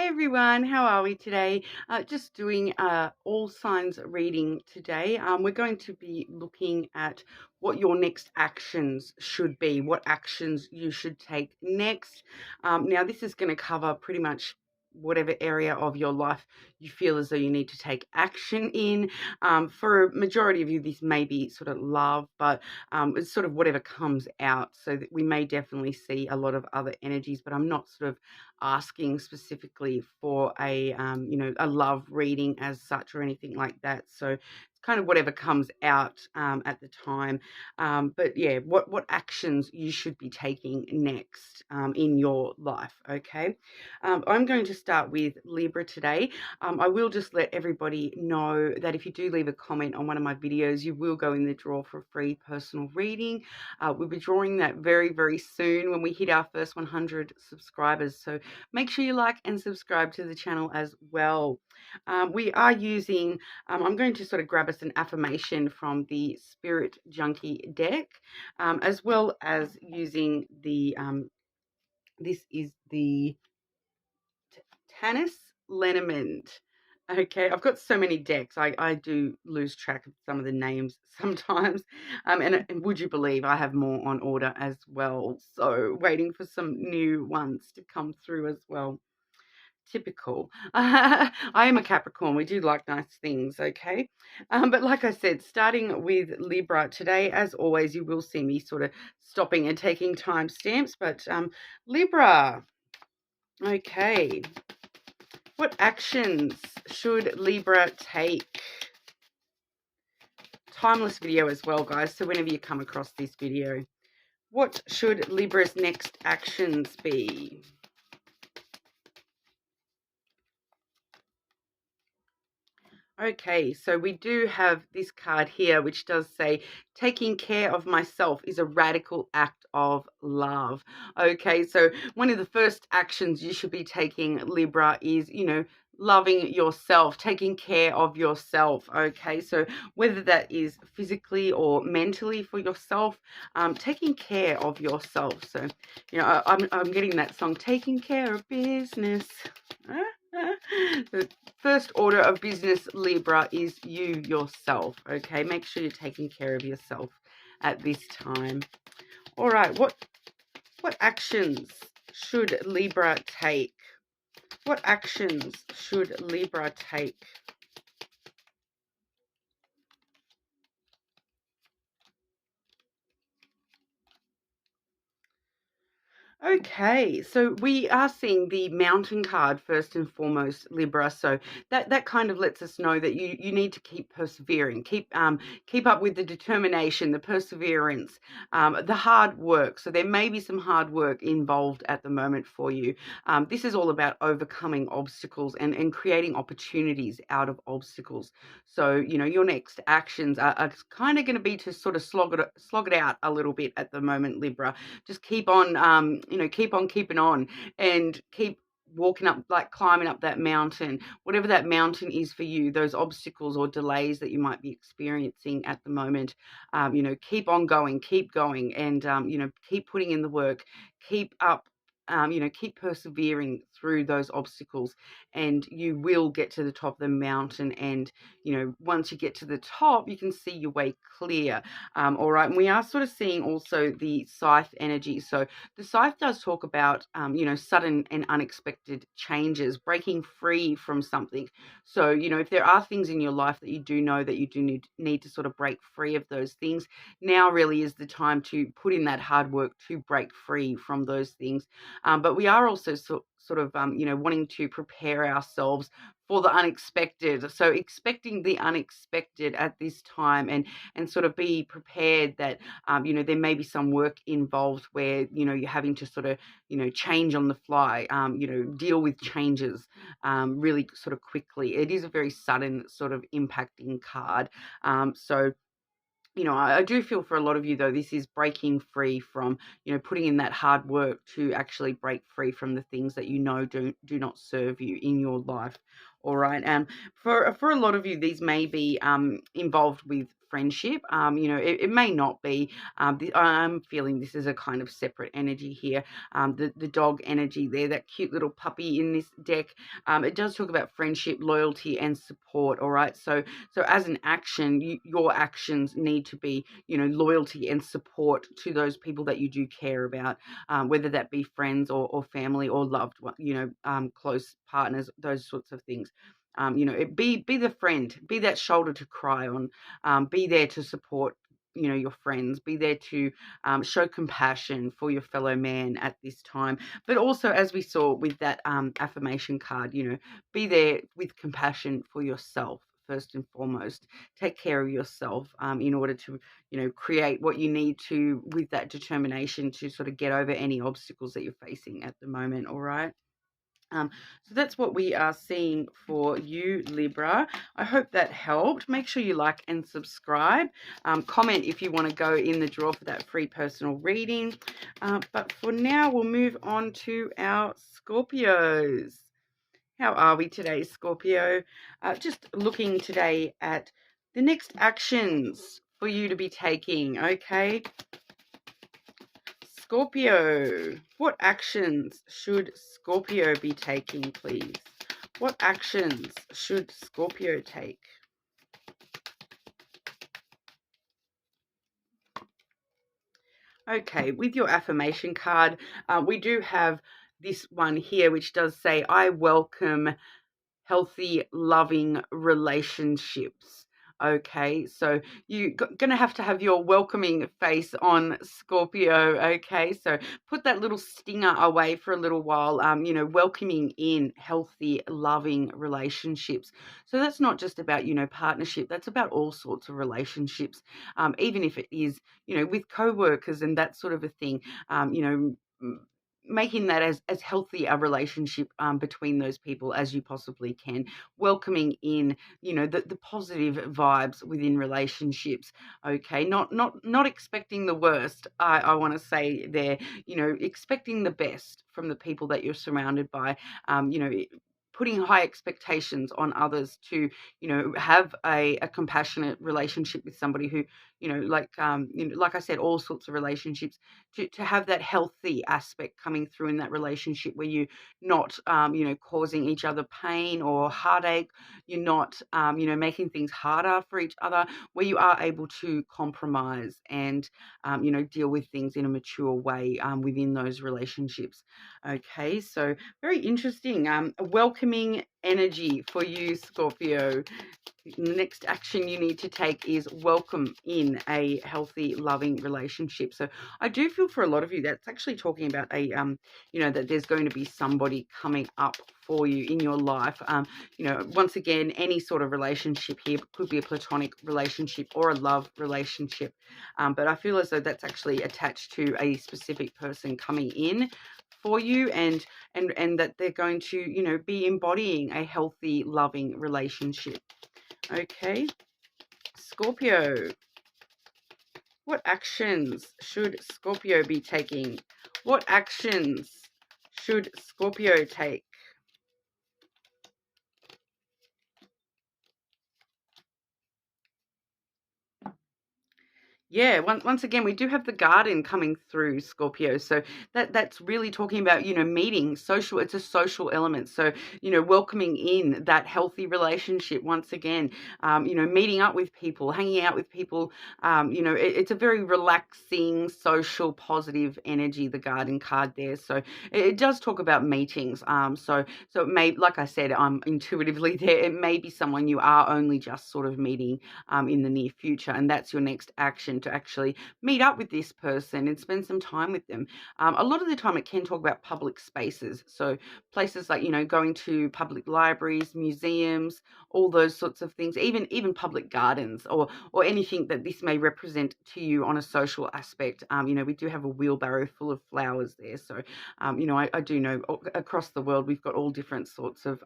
everyone, how are we today? Just doing all signs reading today. We're going to be looking at what your next actions should be, what actions you should take next. Now, this is going to cover pretty much whatever area of your life you feel as though you need to take action in. For a majority of you, this may be sort of love, but it's sort of whatever comes out. So that we may definitely see a lot of other energies, but I'm not sort of asking specifically for a love reading as such or anything like that. So it's kind of whatever comes out at the time. But yeah, what actions you should be taking next in your life. Okay, I'm going to start with Libra today. I will just let everybody know that if you do leave a comment on one of my videos, you will go in the draw for a free personal reading. We'll be drawing that very, very soon when we hit our first 100 subscribers. So make sure you like and subscribe to the channel as well. We are using, I'm going to sort of grab us an affirmation from the Spirit Junkie deck, as well as using the, this is the Tanis lenormand. Okay, I've got so many decks, I do lose track of some of the names sometimes. And would you believe I have more on order as well. So waiting for some new ones to come through as well. Typical. I am a Capricorn. We do like nice things, okay? But like I said, starting with Libra today, as always, you will see me sort of stopping and taking timestamps. But Libra, okay. What actions should Libra take? Timeless video as well, guys. So whenever you come across this video, what should Libra's next actions be? Okay, so we do have this card here, which does say, taking care of myself is a radical act of love. Okay, so one of the first actions you should be taking, Libra, is, loving yourself, taking care of yourself. Okay, so whether that is physically or mentally for yourself, taking care of yourself. So, I'm getting that song, Taking Care of Business. The first order of business, Libra, is you yourself. Okay, make sure you're taking care of yourself at this time. All right, what actions should Libra take? What actions should Libra take? Okay, so we are seeing the Mountain card first and foremost, Libra. So that kind of lets us know that you need to keep persevering, keep up with the determination, the perseverance, the hard work. So there may be some hard work involved at the moment for you. This is all about overcoming obstacles and creating opportunities out of obstacles. So your next actions are kind of going to be to sort of slog it out a little bit at the moment, Libra. Just keep on keep on keeping on and keep walking up, like climbing up that mountain, whatever that mountain is for you, those obstacles or delays that you might be experiencing at the moment. Keep on going, keep going, and keep putting in the work, keep up. Keep persevering through those obstacles, and you will get to the top of the mountain. And once you get to the top, you can see your way clear. All right, and we are sort of seeing also the scythe energy. So the scythe does talk about sudden and unexpected changes, breaking free from something. So if there are things in your life that you do know that you do need to sort of break free of those things, now really is the time to put in that hard work to break free from those things. But we are also sort of, wanting to prepare ourselves for the unexpected. So expecting the unexpected at this time, and sort of be prepared that, there may be some work involved where, you're having to sort of, change on the fly, deal with changes really sort of quickly. It is a very sudden sort of impacting card. So I do feel for a lot of you, though, this is breaking free from, putting in that hard work to actually break free from the things that do not serve you in your life. All right. And for a lot of you, these may be involved with friendship. You know, it may not be. I'm feeling this is a kind of separate energy here. The dog energy there, that cute little puppy in this deck. It does talk about friendship, loyalty, and support. All right. So as an action, your actions need to be, you know, loyalty and support to those people that you do care about, whether that be friends or family or loved one, you know, close partners, those sorts of things. You know, be the friend, be that shoulder to cry on, be there to support, you know, your friends, be there to show compassion for your fellow man at this time. But also, as we saw with that affirmation card, you know, be there with compassion for yourself first and foremost. Take care of yourself in order to, you know, create what you need to with that determination to sort of get over any obstacles that you're facing at the moment. All right. So that's what we are seeing for you, Libra. I hope that helped. Make sure you like and subscribe. Comment if you want to go in the draw for that free personal reading. But for now, we'll move on to our Scorpios. How are we today, Scorpio? Just looking today at the next actions for you to be taking, okay? Scorpio, what actions should Scorpio be taking, please? What actions should Scorpio take? Okay, with your affirmation card, we do have this one here, which does say, I welcome healthy, loving relationships. Okay, so you're going to have your welcoming face on, Scorpio. Okay, so put that little stinger away for a little while, you know, welcoming in healthy, loving relationships. So that's not just about, you know, partnership, that's about all sorts of relationships, even if it is, you know, with co-workers and that sort of a thing, you know, making that as healthy a relationship between those people as you possibly can, welcoming in, you know, the positive vibes within relationships. Okay, not expecting the worst. I want to say there, you know, expecting the best from the people that you're surrounded by. You know, putting high expectations on others to, you know, have a compassionate relationship with somebody who, you know, like I said, all sorts of relationships, to have that healthy aspect coming through in that relationship where you're not, you know, causing each other pain or heartache. You're not, you know, making things harder for each other, where you are able to compromise and, you know, deal with things in a mature way within those relationships. Okay, so very interesting. A welcoming energy for you, Scorpio. The next action you need to take is welcome in a healthy, loving relationship. So I do feel for a lot of you that's actually talking about a, you know, that there's going to be somebody coming up for you in your life. You know, once again, any sort of relationship here could be a platonic relationship or a love relationship, but I feel as though that's actually attached to a specific person coming in for you, and that they're going to, you know, be embodying a healthy, loving relationship. Okay, Scorpio, what actions should Scorpio be taking? What actions should Scorpio take? Yeah, once again, we do have the garden coming through, Scorpio. So that's really talking about, you know, meeting, social. It's a social element. So, you know, welcoming in that healthy relationship once again, you know, meeting up with people, hanging out with people. You know, it's a very relaxing, social, positive energy, the garden card there. So it does talk about meetings. So it may, like I said, intuitively there, it may be someone you are only just sort of meeting in the near future, and that's your next action, to actually meet up with this person and spend some time with them. A lot of the time it can talk about public spaces, so places like, you know, going to public libraries, museums, all those sorts of things, even public gardens, or anything that this may represent to you on a social aspect. You know, we do have a wheelbarrow full of flowers there, so you know, I do know across the world we've got all different sorts of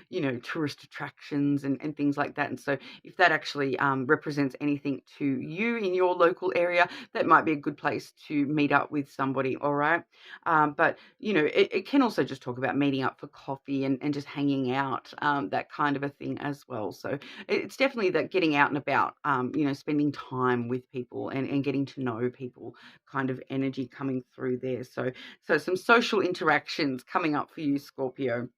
you know, tourist attractions and things like that. And so if that actually represents anything to you in your local area, that might be a good place to meet up with somebody, all right? But, you know, it can also just talk about meeting up for coffee and just hanging out, that kind of a thing as well. So it's definitely that getting out and about, you know, spending time with people and getting to know people kind of energy coming through there. So some social interactions coming up for you, Scorpio.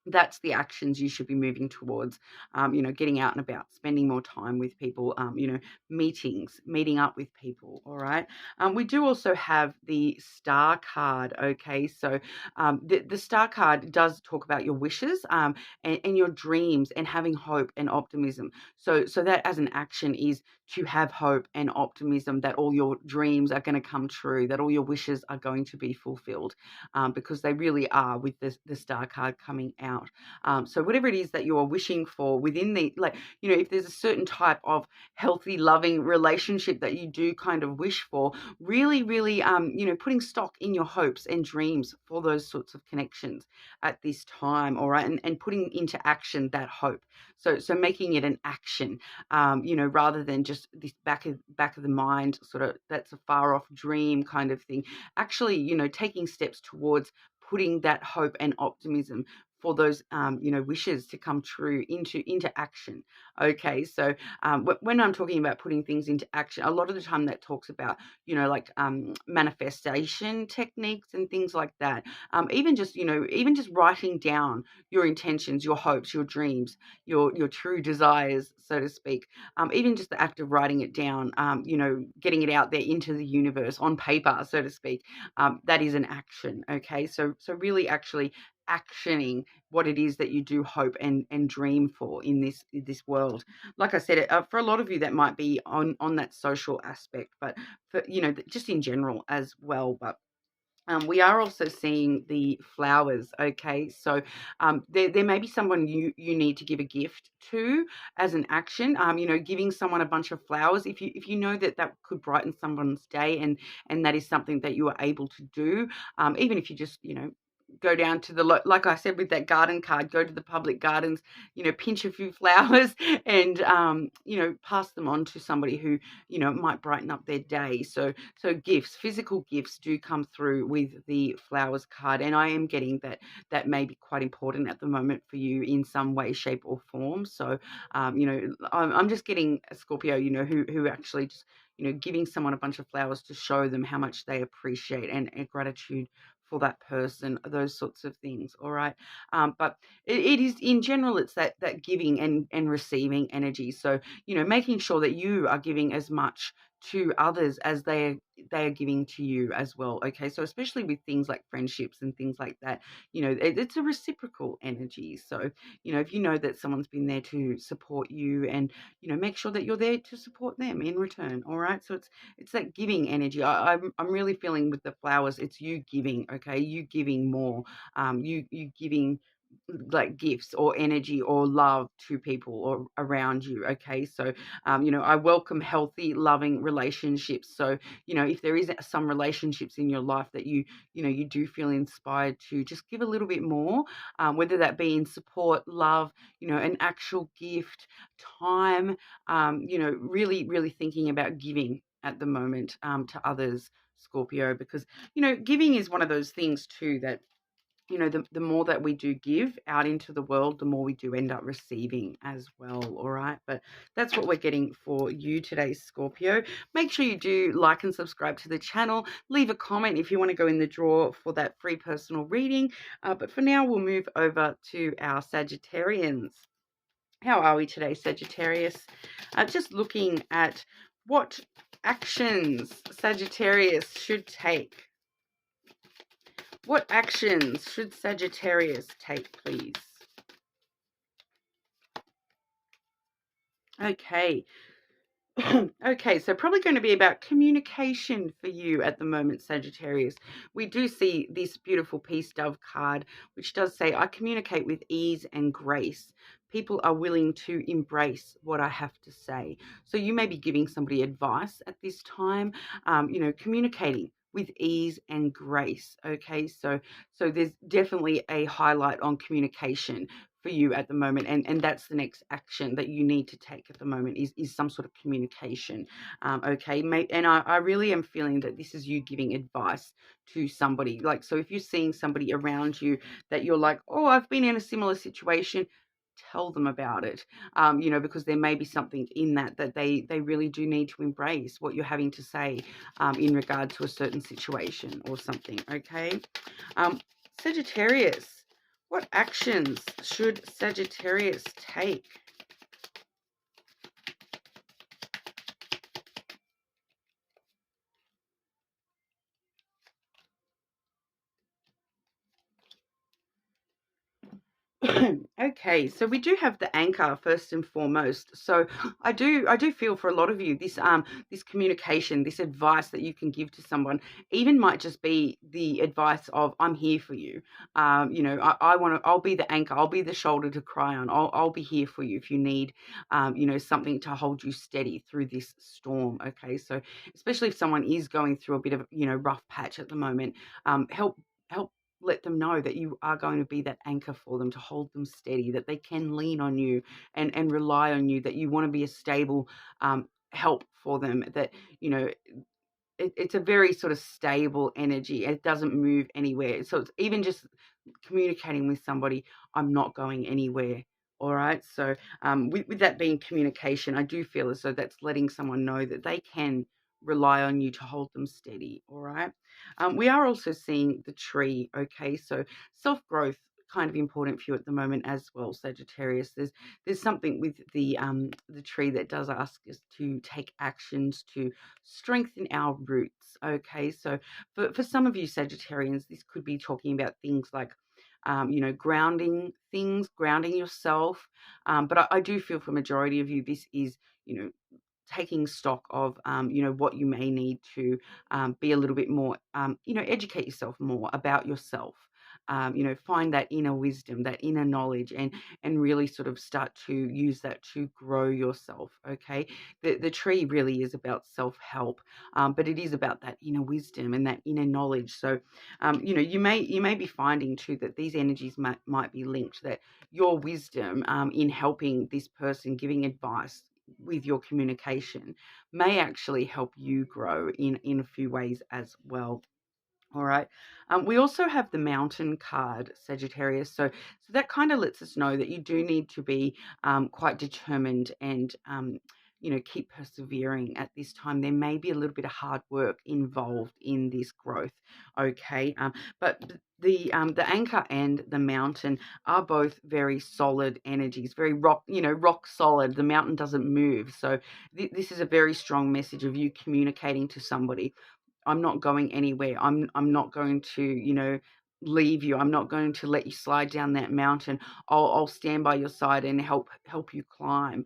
That's the actions you should be moving towards. You know, getting out and about, spending more time with people, you know, meeting up with people. All right. We do also have the star card. Okay. So the star card does talk about your wishes, and your dreams and having hope and optimism. So that as an action is to have hope and optimism that all your dreams are going to come true, that all your wishes are going to be fulfilled, because they really are with the star card coming out. So whatever it is that you are wishing for within the, like, you know, if there's a certain type of healthy, loving relationship that you do kind of wish for, really, really, you know, putting stock in your hopes and dreams for those sorts of connections at this time, all right, and putting into action that hope. So making it an action, you know, rather than just this back of the mind sort of, that's a far off dream kind of thing. Actually, you know, taking steps towards putting that hope and optimism for those, you know, wishes to come true into action. Okay, so when I'm talking about putting things into action, a lot of the time that talks about, you know, like manifestation techniques and things like that. Even just, you know, even just writing down your intentions, your hopes, your dreams, your true desires, so to speak. Even just the act of writing it down, you know, getting it out there into the universe on paper, so to speak, that is an action. Okay, so really actually actioning what it is that you do hope and dream for in this world. Like I said, for a lot of you that might be on that social aspect, but for, you know, just in general as well. But we are also seeing the flowers. Okay, so there may be someone you need to give a gift to as an action. You know, giving someone a bunch of flowers, if you know that could brighten someone's day, and that is something that you are able to do. Even if you just, you know, go down to the, like I said with that garden card, go to the public gardens, you know, pinch a few flowers and, you know, pass them on to somebody who, you know, might brighten up their day. So gifts, physical gifts do come through with the flowers card, and I am getting that may be quite important at the moment for you in some way, shape or form. So, you know, I'm just getting a Scorpio, you know, who actually just, you know, giving someone a bunch of flowers to show them how much they appreciate and gratitude for that person, those sorts of things. All right. But it is in general, it's that giving and receiving energy. So, you know, making sure that you are giving as much to others as they are giving to you as well. Okay, so especially with things like friendships and things like that, you know, it's a reciprocal energy. So, you know, if you know that someone's been there to support you, and, you know, make sure that you're there to support them in return. All right, so it's that giving energy. I'm really feeling with the flowers, it's you giving. Okay, you giving more, you giving like gifts or energy or love to people or around you. Okay, so you know, I welcome healthy, loving relationships. So, you know, if there is some relationships in your life that you know, you do feel inspired to just give a little bit more, whether that be in support, love, you know, an actual gift, time, you know, really thinking about giving at the moment, to others, Scorpio, because, you know, giving is one of those things too that, you know, the more that we do give out into the world, the more we do end up receiving as well. All right, but that's what we're getting for you today, Scorpio. Make sure you do like and subscribe to the channel. Leave a comment if you want to go in the draw for that free personal reading. But for now, we'll move over to our Sagittarians. How are we today, Sagittarius? Just looking at what actions Sagittarius should take. What actions should Sagittarius take, please? Okay. Okay, so probably going to be about communication for you at the moment, Sagittarius. We do see this beautiful Peace Dove card, which does say, I communicate with ease and grace. People are willing to embrace what I have to say. So you may be giving somebody advice at this time, you know, communicating with ease and grace. Okay, so there's definitely a highlight on communication for you at the moment, and that's the next action that you need to take at the moment is some sort of communication. Okay, and I really am feeling that this is you giving advice to somebody. Like, so if you're seeing somebody around you that you're like, oh, I've been in a similar situation, tell them about it. Because there may be something in that they really do need to embrace what you're having to say in regard to a certain situation or something. Okay. Sagittarius, what actions should Sagittarius take? Okay, so we do have the anchor first and foremost. So I do feel for a lot of you this communication, this advice that you can give to someone, even might just be the advice of I'm here for you. I'll be the anchor, I'll be the shoulder to cry on. I'll be here for you if you need something to hold you steady through this storm. Okay, so especially if someone is going through a bit of rough patch at the moment, help let them know that you are going to be that anchor for them, to hold them steady, that they can lean on you and rely on you, that you want to be a stable help for them, that you know it's a very sort of stable energy. It doesn't move anywhere. So it's even just communicating with somebody, I'm not going anywhere. All right. So with that being communication, I do feel as though that's letting someone know that they can rely on you to hold them steady. All right. We are also seeing the tree. Okay. So self-growth, kind of important for you at the moment as well, Sagittarius. There's something with the tree that does ask us to take actions to strengthen our roots. Okay, so for some of you Sagittarians, this could be talking about things like grounding things, grounding yourself. But I do feel for majority of you, this is, taking stock of, what you may need to be a little bit more, educate yourself more about yourself. Find that inner wisdom, that inner knowledge, and really sort of start to use that to grow yourself. Okay, the tree really is about self help, but it is about that inner wisdom and that inner knowledge. So, you may be finding too that these energies might be linked. That your wisdom in helping this person, giving advice with your communication, may actually help you grow in a few ways as well. All right. We also have the Mountain card, Sagittarius. So that kind of lets us know that you do need to be quite determined and keep persevering at this time. There may be a little bit of hard work involved in this growth. Okay. But the anchor and the mountain are both very solid energies, very rock solid. The mountain doesn't move. So this is a very strong message of you communicating to somebody, I'm not going anywhere. I'm not going to, leave you. I'm not going to let you slide down that mountain. I'll stand by your side and help you climb.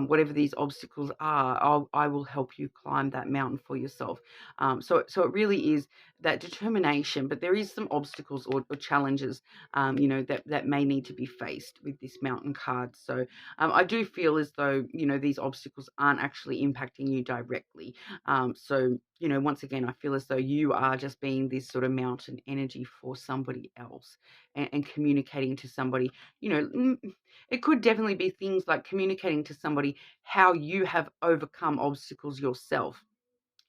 Whatever these obstacles are, I will help you climb that mountain for yourself. So it really is that determination, but there is some obstacles or challenges, that may need to be faced with this mountain card. So I do feel as though, these obstacles aren't actually impacting you directly. Once again, I feel as though you are just being this sort of mountain energy for somebody else, and communicating to somebody. It could definitely be things like communicating to somebody how you have overcome obstacles yourself,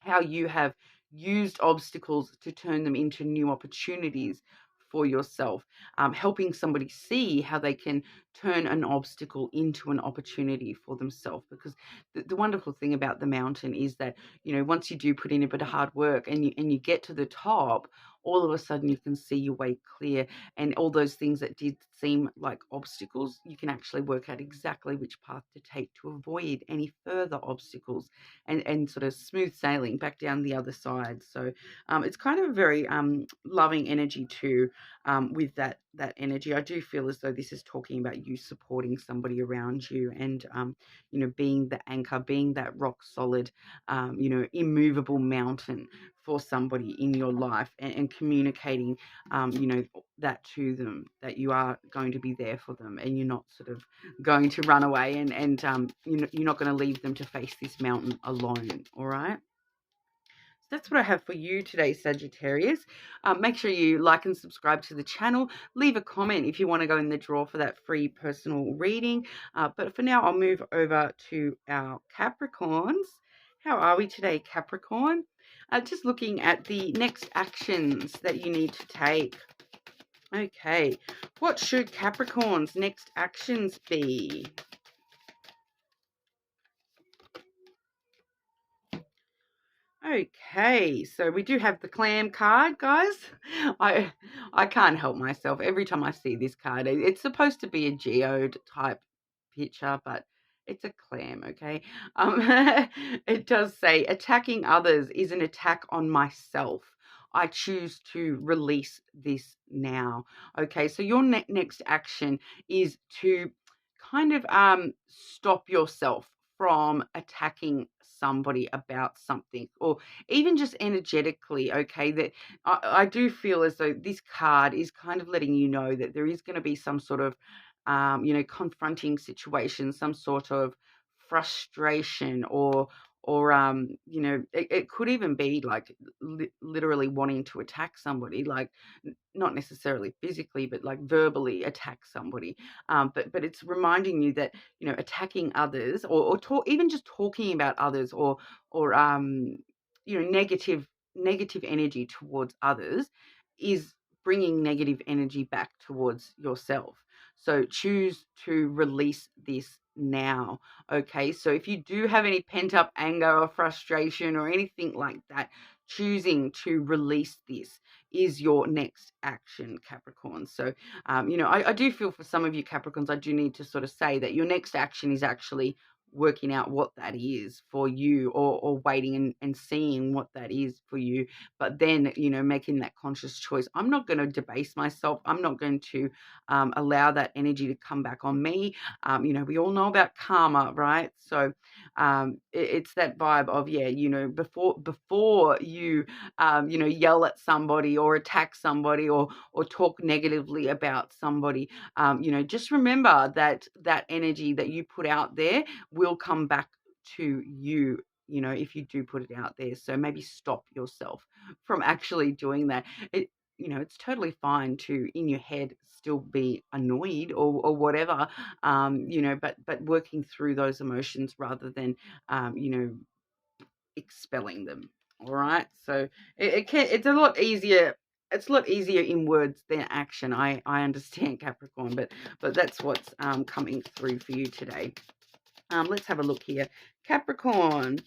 how you have used obstacles to turn them into new opportunities for yourself, helping somebody see how they can turn an obstacle into an opportunity for themselves. Because the wonderful thing about the mountain is that, once you do put in a bit of hard work and you get to the top, all of a sudden you can see your way clear, and all those things that did seem like obstacles, you can actually work out exactly which path to take to avoid any further obstacles, and sort of smooth sailing back down the other side. So it's kind of a very loving energy too. With that energy, I do feel as though this is talking about you supporting somebody around you, and being the anchor, being that rock solid, immovable mountain for somebody in your life, and communicating that to them, that you are going to be there for them, and you're not sort of going to run away, and you're not going to leave them to face this mountain alone. All right. That's what I have for you today, Sagittarius. Make sure you like and subscribe to the channel. Leave a comment if you want to go in the draw for that free personal reading. But for now, I'll move over to our Capricorns. How are we today, Capricorn? Just looking at the next actions that you need to take. Okay, what should Capricorn's next actions be? Okay, so we do have the clam card, guys. I can't help myself. Every time I see this card, it's supposed to be a geode type picture, but it's a clam, okay? Um, it does say, attacking others is an attack on myself. I choose to release this now. Okay, so your next action is to kind of stop yourself from attacking somebody about something, or even just energetically. Okay, that I do feel as though this card is kind of letting you know that there is going to be some sort of confronting situation, some sort of frustration, or it could even be like literally wanting to attack somebody, like not necessarily physically, but like verbally attack somebody. But it's reminding you that, attacking others, or even just talking about others, or negative energy towards others is bringing negative energy back towards yourself. So choose to release this now. Okay, so if you do have any pent up anger or frustration or anything like that, choosing to release this is your next action, Capricorn. So, I do feel for some of you Capricorns, I do need to sort of say that your next action is actually working out what that is for you, or waiting and seeing what that is for you, but then making that conscious choice. I'm not going to debase myself. I'm not going to allow that energy to come back on me. We all know about karma, right? So it's that vibe of, before you yell at somebody or attack somebody, or talk negatively about somebody, just remember that that energy that you put out there will come back to you, if you do put it out there. So maybe stop yourself from actually doing that. It's totally fine to, in your head, still be annoyed or whatever, but working through those emotions rather than, expelling them. All right. So it's a lot easier. It's a lot easier in words than action. I understand, Capricorn, but that's what's coming through for you today. Let's have a look here. Capricorn,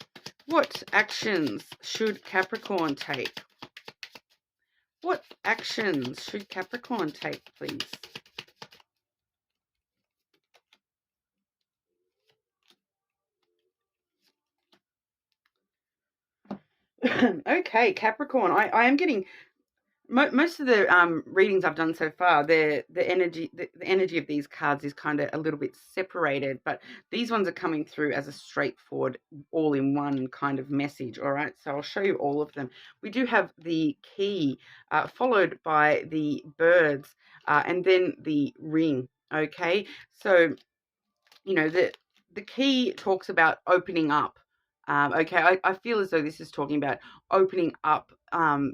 what actions should Capricorn take? What actions should Capricorn take, please? Okay, Capricorn, I am getting most of the readings I've done so far. The energy of these cards is kind of a little bit separated, but these ones are coming through as a straightforward, all in one kind of message. All right, so I'll show you all of them. We do have the key, followed by the birds, and then the ring. Okay, so the key talks about opening up. Okay, I feel as though this is talking about opening up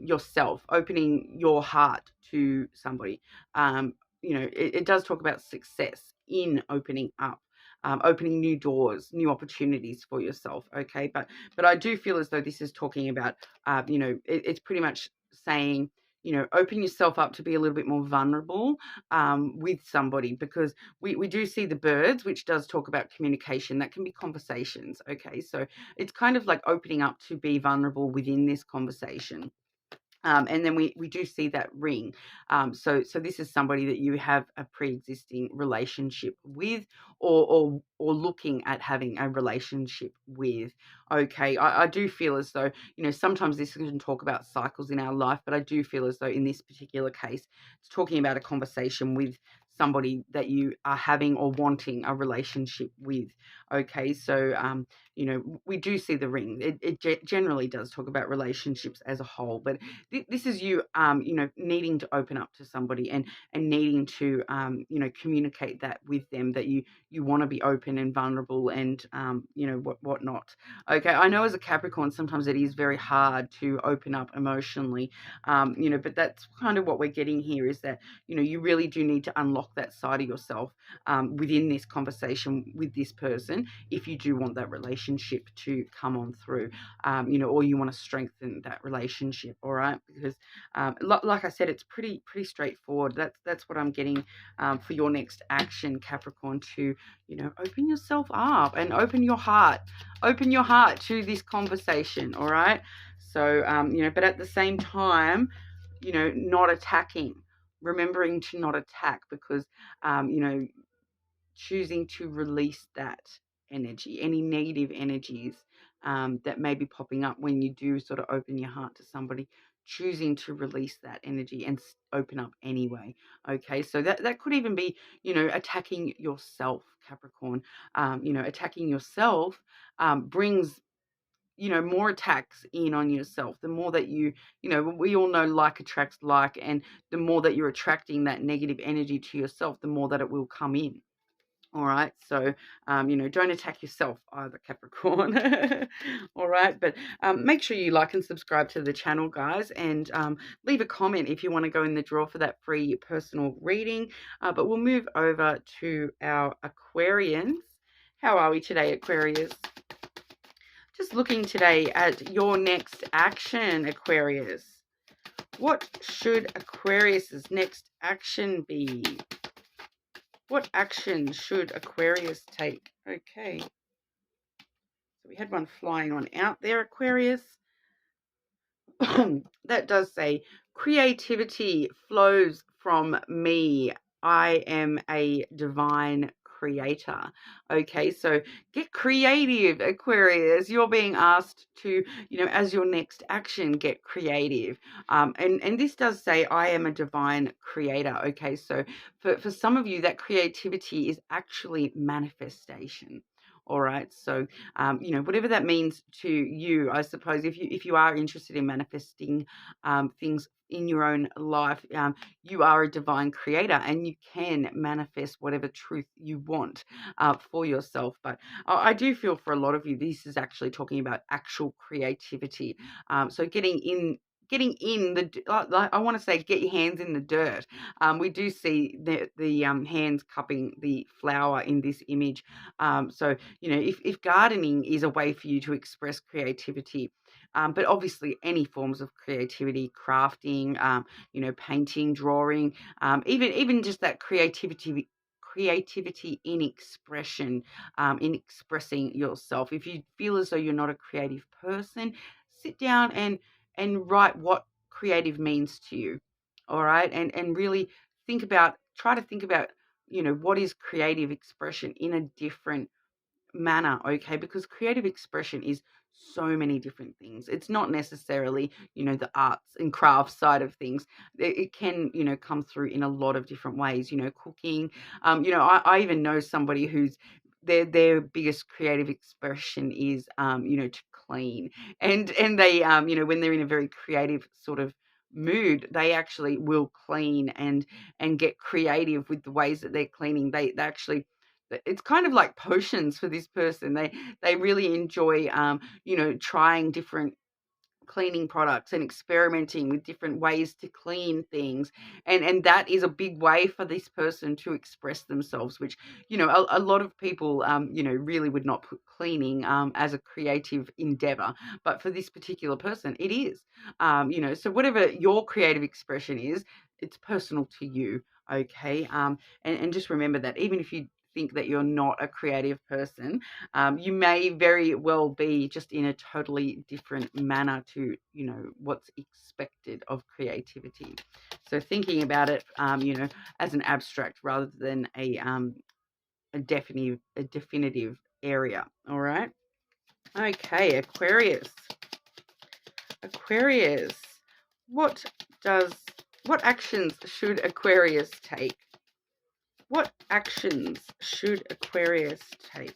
yourself, opening your heart to somebody. It does talk about success in opening up, opening new doors, new opportunities for yourself. Okay, but I do feel as though this is talking about, it's pretty much saying, open yourself up to be a little bit more vulnerable with somebody, because we do see the birds, which does talk about communication. That can be conversations. Okay, so it's kind of like opening up to be vulnerable within this conversation. And then we do see that ring. So this is somebody that you have a pre-existing relationship with, or looking at having a relationship with. Okay, I do feel as though, sometimes this can talk about cycles in our life, but I do feel as though in this particular case, it's talking about a conversation with somebody that you are having or wanting a relationship with. Okay, so you know, we do see the ring. It generally does talk about relationships as a whole, but this is you, you know, needing to open up to somebody and needing to, you know, communicate that with them, that you want to be open and vulnerable and, you know, whatnot. Okay, I know as a Capricorn, sometimes it is very hard to open up emotionally, you know, but that's kind of what we're getting here, is that, you know, you really do need to unlock that side of yourself within this conversation with this person, if you do want that relationship to come on through, you know, or you want to strengthen that relationship. All right, because like I said, it's pretty straightforward. That's what I'm getting for your next action, Capricorn, to, you know, open yourself up and open your heart to this conversation. All right, so you know, but at the same time, you know, not attacking, remembering to not attack, because you know, choosing to release that energy, any negative energies that may be popping up when you do sort of open your heart to somebody, choosing to release that energy and open up anyway. Okay, so that could even be, you know, attacking yourself, Capricorn. You know, attacking yourself brings, you know, more attacks in on yourself. The more that you know, we all know like attracts like, and the more that you're attracting that negative energy to yourself, the more that it will come in. All right, so you know, don't attack yourself either, Capricorn. All right, but make sure you like and subscribe to the channel, guys, and leave a comment if you want to go in the draw for that free personal reading. But we'll move over to our Aquarians. How are we today, Aquarius? Just looking today at your next action, Aquarius. What should Aquarius's next action be? What action should Aquarius take? Okay. So we had one flying on out there, Aquarius. That does say, creativity flows from me. I am a divine creator. Okay, so get creative, Aquarius. You're being asked to, you know, as your next action, get creative. And this does say, I am a divine creator. Okay, so for some of you, that creativity is actually manifestation. All right, so you know, whatever that means to you, I suppose, if you are interested in manifesting things in your own life, you are a divine creator and you can manifest whatever truth you want for yourself. But I do feel for a lot of you, this is actually talking about actual creativity. So getting in the, I want to say, get your hands in the dirt. We do see the hands cupping the flower in this image. So, you know, if gardening is a way for you to express creativity, but obviously any forms of creativity, crafting, you know, painting, drawing, even just that creativity in expression, in expressing yourself. If you feel as though you're not a creative person, sit down and write what creative means to you. All right, and really try to think about, you know, what is creative expression in a different manner. Okay, because creative expression is so many different things. It's not necessarily, you know, the arts and crafts side of things. It can, you know, come through in a lot of different ways, you know, cooking. You know, I even know somebody who's their biggest creative expression is, you know, to clean, and they, you know, when they're in a very creative sort of mood, they actually will clean and get creative with the ways that they're cleaning. They actually, it's kind of like potions for this person. They really enjoy, you know, trying different cleaning products and experimenting with different ways to clean things, and that is a big way for this person to express themselves, which, you know, a lot of people, you know, really would not put cleaning as a creative endeavor, but for this particular person it is. You know, so whatever your creative expression is, it's personal to you. Okay, and just remember that even if you think that you're not a creative person, you may very well be, just in a totally different manner to, you know, what's expected of creativity. So thinking about it, you know, as an abstract rather than a definitive area. All right. Okay, Aquarius. Aquarius, what actions should Aquarius take? What actions should Aquarius take?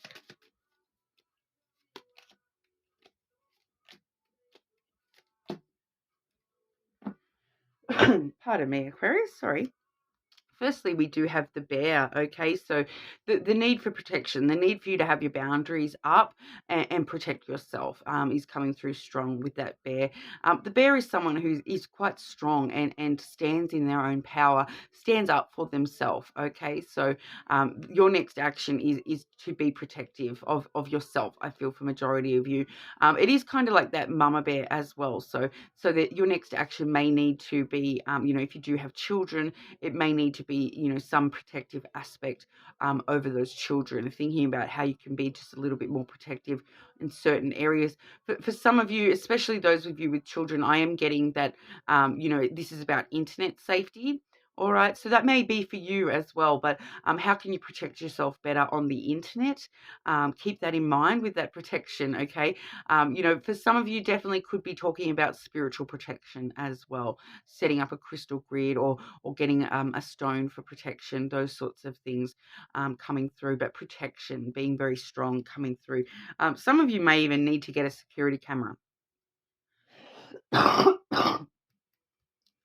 Pardon me, Aquarius, sorry. Firstly, we do have the bear, okay? So the need for protection, the need for you to have your boundaries up and protect yourself is coming through strong with that bear. The bear is someone who is quite strong and stands in their own power, stands up for themselves, okay? So your next action is to be protective of yourself, I feel, for majority of you. It is kind of like that mama bear as well. So that your next action may need to be, if you do have children, it may need to be, some protective aspect over those children, thinking about how you can be just a little bit more protective in certain areas. For some of you, especially those of you with children, I am getting that, this is about internet safety. All right, so that may be for you as well, but how can you protect yourself better on the internet? Keep that in mind with that protection, okay? For some of you, definitely could be talking about spiritual protection as well, setting up a crystal grid or getting a stone for protection, those sorts of things coming through, but protection being very strong coming through. Some of you may even need to get a security camera.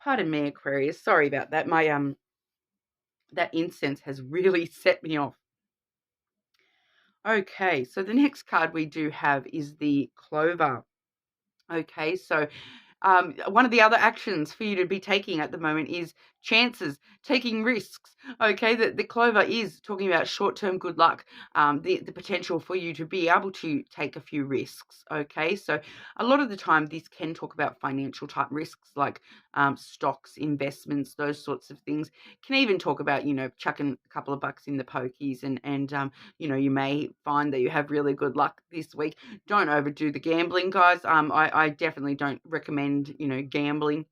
Pardon me, Aquarius. Sorry about that. My that incense has really set me off. Okay, so the next card we do have is the Clover. Okay, so one of the other actions for you to be taking at the moment is chances, taking risks. Okay, the Clover is talking about short-term good luck, the potential for you to be able to take a few risks. Okay, so a lot of the time this can talk about financial type risks like stocks, investments, those sorts of things. Can even talk about, chucking a couple of bucks in the pokies and you may find that you have really good luck this week. Don't overdo the gambling, guys. I definitely don't recommend, gambling.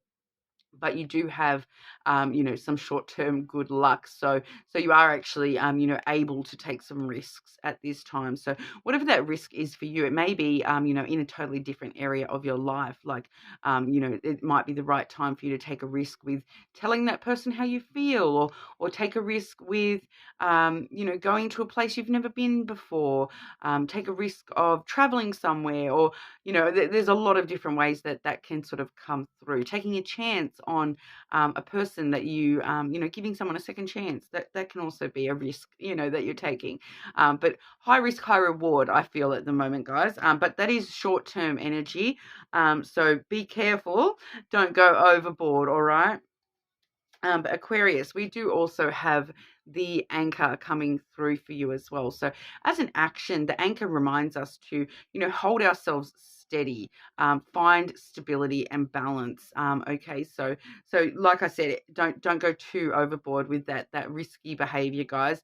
But you do have, some short-term good luck. So you are actually, able to take some risks at this time. So whatever that risk is for you, it may be, in a totally different area of your life. Like, it might be the right time for you to take a risk with telling that person how you feel, or take a risk with, going to a place you've never been before. Take a risk of traveling somewhere, or there's a lot of different ways that can sort of come through. Taking a chance on a person that you, giving someone a second chance, that can also be a risk, that you're taking. But high risk, high reward, I feel at the moment, guys. But that is short-term energy. So be careful. Don't go overboard, all right? But Aquarius, we do also have the anchor coming through for you as well. So as an action, the anchor reminds us to, hold ourselves steady, find stability and balance. Okay, so like I said, don't go too overboard with that risky behavior, guys.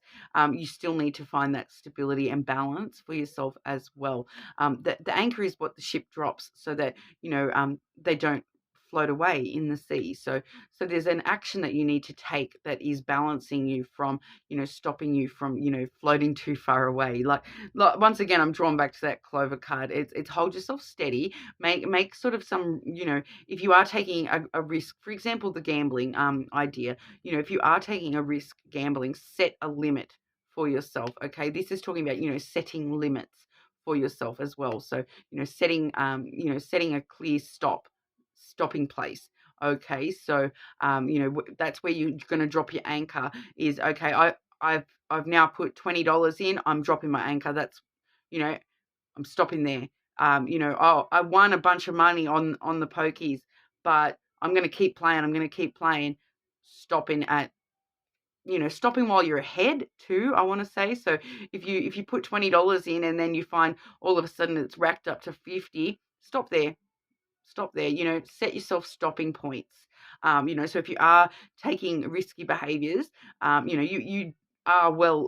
You still need to find that stability and balance for yourself as well. The anchor is what the ship drops, so that they don't float away in the sea. So there's an action that you need to take that is balancing you from, stopping you from, floating too far away. Like once again, I'm drawn back to that Clover card. It's hold yourself steady, make sort of some, if you are taking a risk, for example, the gambling idea, if you are taking a risk gambling, set a limit for yourself. Okay, this is talking about, setting limits for yourself as well. So, setting a clear stopping place. Okay, so that's where you're going to drop your anchor. Is okay. I've now put $20 in. I'm dropping my anchor. That's, I'm stopping there. I won a bunch of money on the pokies, but I'm going to keep playing. I'm going to keep playing. Stopping at, stopping while you're ahead too, I want to say. So if you put $20 in and then you find all of a sudden it's racked up to 50, stop there. Set yourself stopping points. So if you are taking risky behaviors, you are well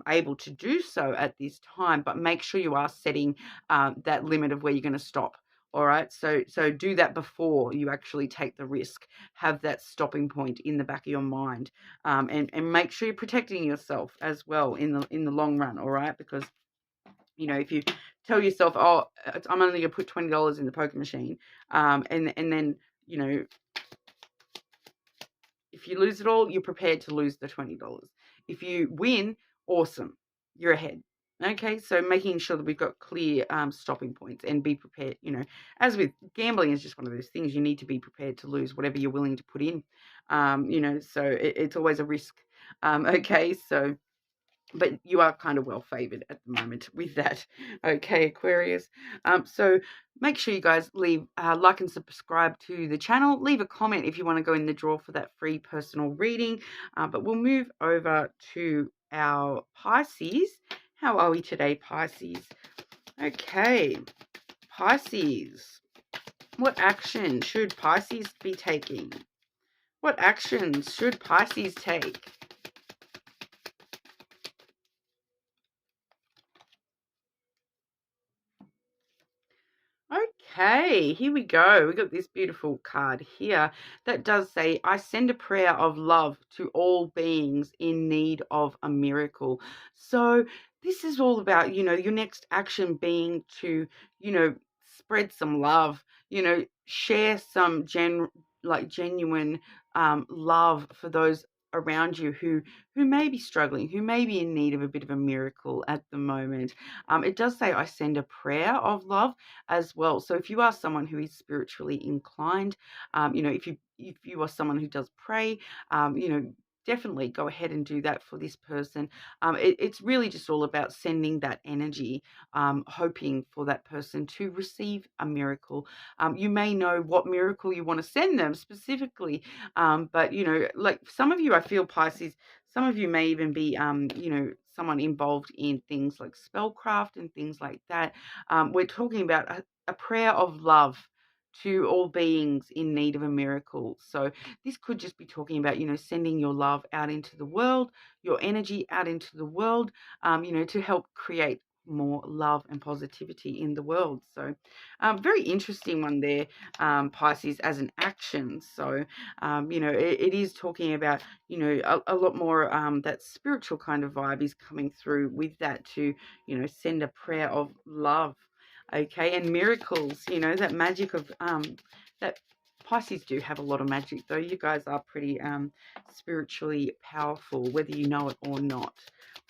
able to do so at this time, but make sure you are setting that limit of where you're going to stop. All right, so do that before you actually take the risk. Have that stopping point in the back of your mind, and make sure you're protecting yourself as well in the long run. All right, because if you tell yourself, oh, I'm only going to put $20 in the poker machine, and then, if you lose it all, you're prepared to lose the $20. If you win, awesome, you're ahead. Okay, so making sure that we've got clear stopping points and be prepared. As with gambling, is just one of those things. You need to be prepared to lose whatever you're willing to put in. So it's always a risk. Okay, so but you are kind of well favored at the moment with that. Okay, Aquarius. So make sure you guys leave like and subscribe to the channel. Leave a comment if you want to go in the draw for that free personal reading. But we'll move over to our Pisces. How are we today, Pisces? Okay, Pisces. What action should Pisces be taking? What actions should Pisces take? Okay, here we go. We got this beautiful card here that does say, I send a prayer of love to all beings in need of a miracle. So this is all about, your next action being to, spread some love, share some genuine love for those around you who may be struggling, who may be in need of a bit of a miracle at the moment. It does say, I send a prayer of love as well. So if you are someone who is spiritually inclined, if you are someone who does pray, definitely go ahead and do that for this person. It's really just all about sending that energy, hoping for that person to receive a miracle. You may know what miracle you want to send them specifically, but like some of you, I feel, Pisces, some of you may even be, someone involved in things like spellcraft and things like that. We're talking about a prayer of love to all beings in need of a miracle. So this could just be talking about, sending your love out into the world, your energy out into the world, to help create more love and positivity in the world. So very interesting one there, Pisces, as an action. So, it is talking about, a lot more that spiritual kind of vibe is coming through with that to, send a prayer of love. Okay, and miracles, that magic of that Pisces do have a lot of magic, though. You guys are pretty spiritually powerful, whether you know it or not.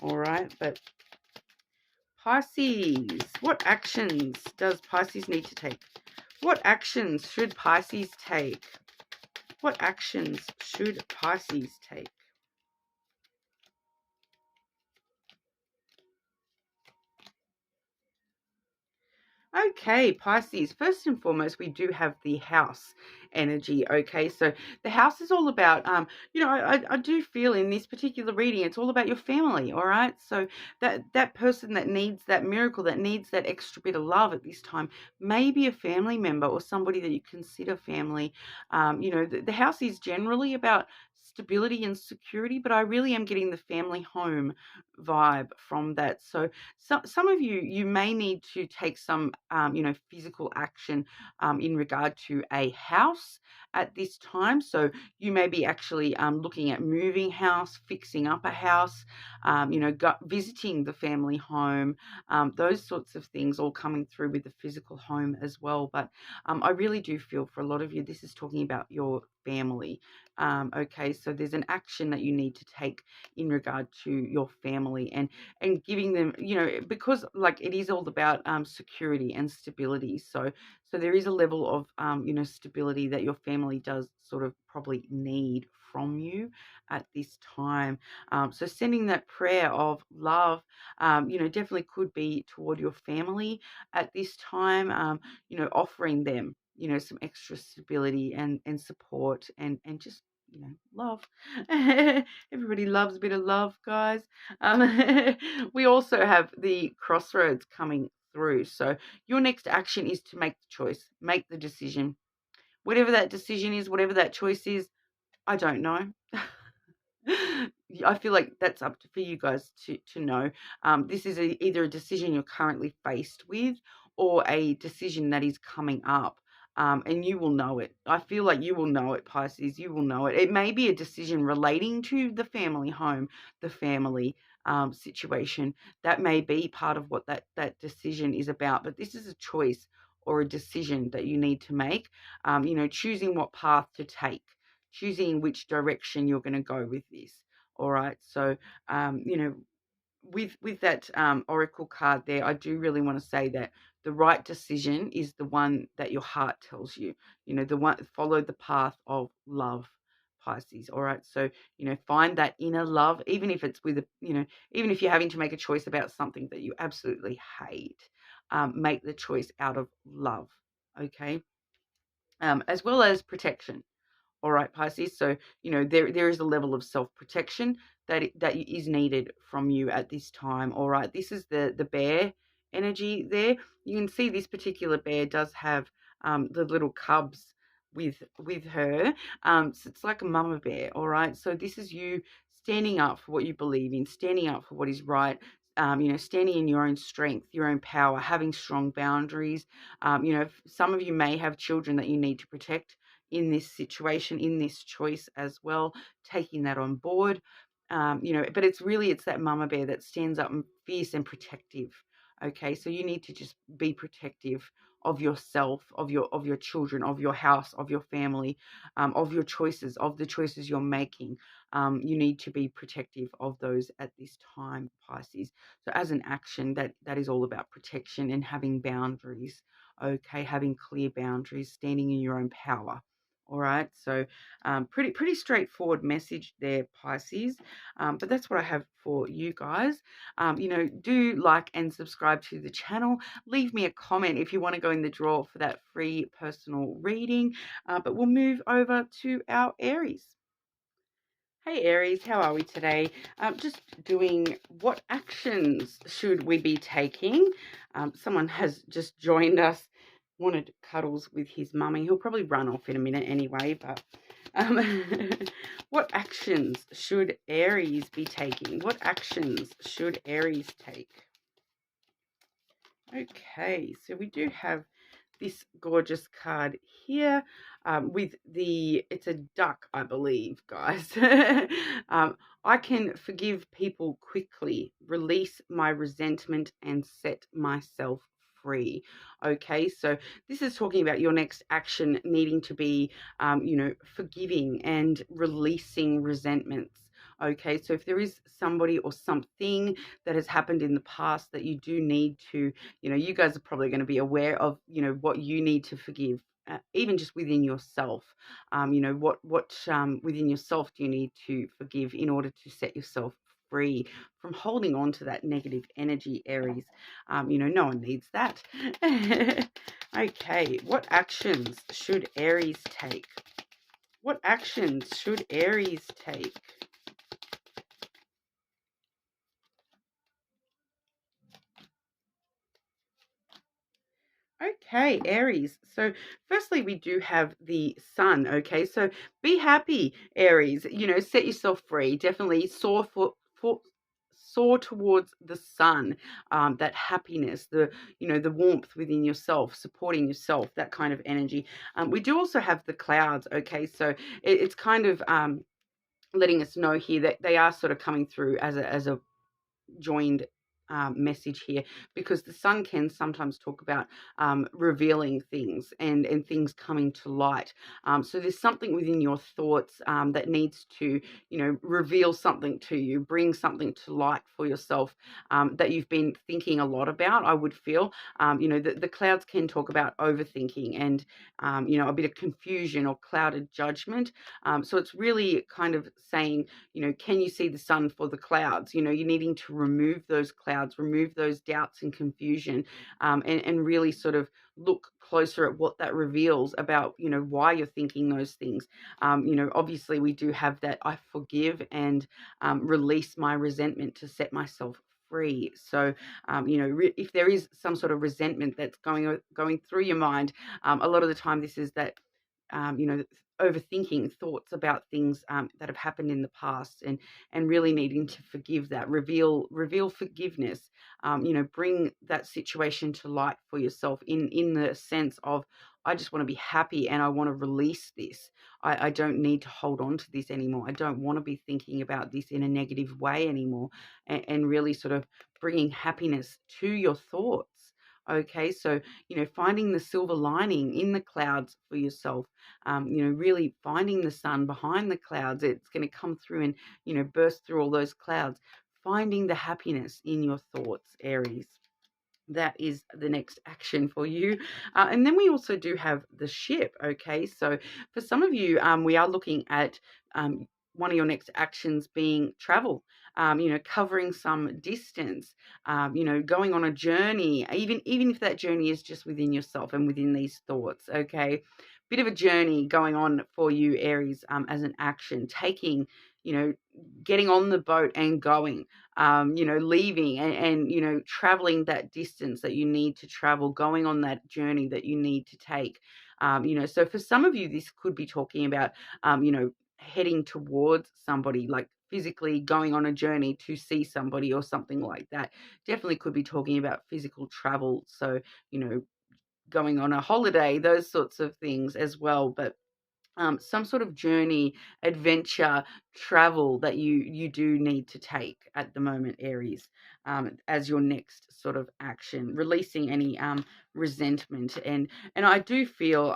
All right, but Pisces, what actions does Pisces need to take? What actions should Pisces take? What actions should Pisces take? Okay, Pisces, first and foremost, we do have the house energy. Okay, so the house is all about, I do feel in this particular reading, it's all about your family. All right, so that person that needs that miracle, that needs that extra bit of love at this time, may be a family member or somebody that you consider family. The house is generally about stability and security, but I really am getting the family home vibe from that. So some of you may need to take some physical action in regard to a house at this time. So you may be actually looking at moving house, fixing up a house, visiting the family home, those sorts of things all coming through with the physical home as well. But I really do feel for a lot of you, this is talking about your family. Okay, so there's an action that you need to take in regard to your family and giving them, because like it is all about security and stability. So there is a level of stability that your family does sort of probably need from you at this time. So sending that prayer of love, definitely could be toward your family at this time. Offering them, some extra stability and support and just love. Everybody loves a bit of love, guys. We also have the crossroads coming through. So your next action is to make the choice, make the decision. Whatever that decision is, whatever that choice is, I don't know. I feel like that's up for you guys to know. This is either a decision you're currently faced with or a decision that is coming up. And you will know it. I feel like you will know it, Pisces. You will know it. It may be a decision relating to the family home, the family situation. That may be part of what that decision is about. But this is a choice or a decision that you need to make, choosing what path to take, choosing which direction you're going to go with this. All right. So, you know, with that oracle card there, I do really want to say that the right decision is the one that your heart tells you. You know, the one, follow the path of love, Pisces. All right. So, you know, find that inner love, even if it's with a, you know, even if you're having to make a choice about something that you absolutely hate, make the choice out of love. Okay. As well as protection. All right, Pisces. So, you know, there is a level of self-protection that is needed from you at this time. All right. This is the bear energy there. You can see this particular bear does have the little cubs with her. So it's like a mama bear. All right. So this is you standing up for what you believe in, standing up for what is right. You know, standing in your own strength, your own power, having strong boundaries. You know, some of you may have children that you need to protect in this situation, in this choice as well, taking that on board. You know, but it's that mama bear that stands up and fierce and protective. Okay, so you need to just be protective of yourself, of your children, of your house, of your family, of your choices, of the choices you're making. You need to be protective of those at this time, Pisces. So as an action, that is all about protection and having boundaries. Okay, having clear boundaries, standing in your own power. All right, so pretty straightforward message there, Pisces. But that's what I have for you guys. You know, do like and subscribe to the channel. Leave me a comment if you want to go in the draw for that free personal reading. But we'll move over to our Aries. Hey Aries, how are we today? Just doing what actions should we be taking? Someone has just joined us, wanted cuddles with his mummy. He'll probably run off in a minute anyway, but what actions should Aries be taking? What actions should Aries take? Okay, so we do have this gorgeous card here it's a duck, I believe, guys. I can forgive people quickly, release my resentment, and set myself free. Okay, so this is talking about your next action needing to be, you know, forgiving and releasing resentments. Okay, so if there is somebody or something that has happened in the past that you do need to, you know, you guys are probably going to be aware of, you know, what you need to forgive, even just within yourself. You know, what within yourself do you need to forgive in order to set yourself free from holding on to that negative energy, Aries? You know, no one needs that. Okay, what actions should Aries take? What actions should Aries take? Okay, Aries. So firstly, we do have the sun. Okay, so be happy, Aries. You know, set yourself free. Definitely soar towards the sun. That happiness, the, you know, the warmth within yourself, supporting yourself, that kind of energy. We do also have the clouds. Okay, so it's kind of letting us know here that they are sort of coming through as a joined message here, because the sun can sometimes talk about revealing things and things coming to light. So there's something within your thoughts that needs to, you know, reveal something to you, bring something to light for yourself that you've been thinking a lot about, I would feel. You know, the clouds can talk about overthinking and, you know, a bit of confusion or clouded judgment. So it's really kind of saying, you know, can you see the sun for the clouds? You know, you're needing to remove those clouds, remove those doubts and confusion, and really sort of look closer at what that reveals about, you know, why you're thinking those things. You know, obviously we do have that I forgive and release my resentment to set myself free. So, you know, if there is some sort of resentment that's going through your mind, a lot of the time this is that, you know, overthinking thoughts about things that have happened in the past, and really needing to forgive that, reveal forgiveness. You know, bring that situation to light for yourself in the sense of, I just want to be happy and I want to release this. I don't need to hold on to this anymore. I don't want to be thinking about this in a negative way anymore, and really sort of bringing happiness to your thoughts. Okay, so, finding the silver lining in the clouds for yourself, really finding the sun behind the clouds. It's going to come through and, burst through all those clouds. Finding the happiness in your thoughts, Aries. That is the next action for you. And then we also do have the ship. Okay, so for some of you, we are looking at one of your next actions being travel. Covering some distance. Going on a journey, even if that journey is just within yourself and within these thoughts. Okay, bit of a journey going on for you, Aries, as an action, taking, getting on the boat and going, leaving and traveling that distance that you need to travel, going on that journey that you need to take. So for some of you, this could be talking about, heading towards somebody, like physically going on a journey to see somebody or something like that. Definitely could be talking about physical travel. So, going on a holiday, those sorts of things as well. But some sort of journey, adventure, travel that you do need to take at the moment, Aries, as your next sort of action, releasing any resentment. And I do feel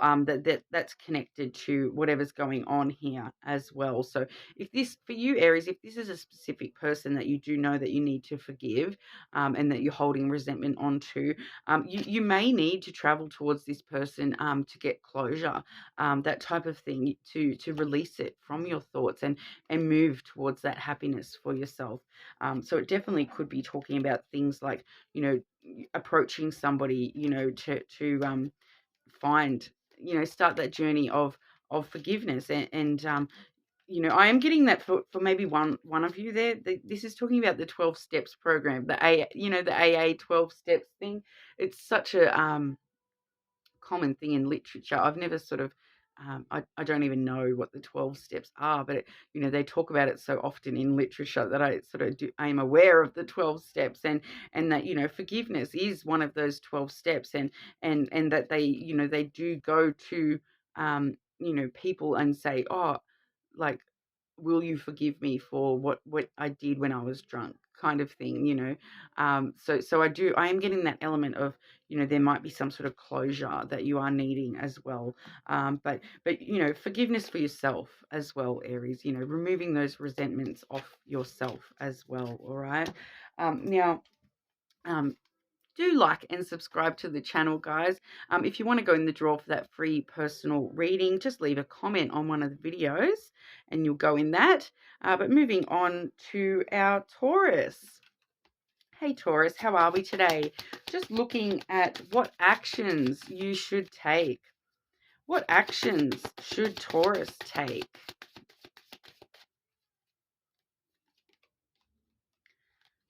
that's connected to whatever's going on here as well. So if this, for you, Aries, if this is a specific person that you do know that you need to forgive, and that you're holding resentment onto, you may need to travel towards this person to get closure, that type of thing, to release it from your thoughts and move towards that happiness for yourself. So it definitely could be talking about things like, approaching somebody, to find, start that journey of forgiveness. And I am getting that for maybe one of you there. This is talking about the 12 steps program, the AA 12 steps thing. It's such a common thing in literature. I've never sort of, I don't even know what the 12 steps are, but they talk about it so often in literature that I sort of I'm aware of the 12 steps, and that, forgiveness is one of those 12 steps, and that they do go to, people and say, oh, like, will you forgive me for what I did when I was drunk, kind of thing. So I am getting that element of, there might be some sort of closure that you are needing as well. But forgiveness for yourself as well, Aries, removing those resentments off yourself as well. All right. Now, do like and subscribe to the channel, guys. If you want to go in the draw for that free personal reading, just leave a comment on one of the videos and you'll go in that. But moving on to our Taurus. Hey Taurus, how are we today? Just looking at what actions you should take. What actions should Taurus take?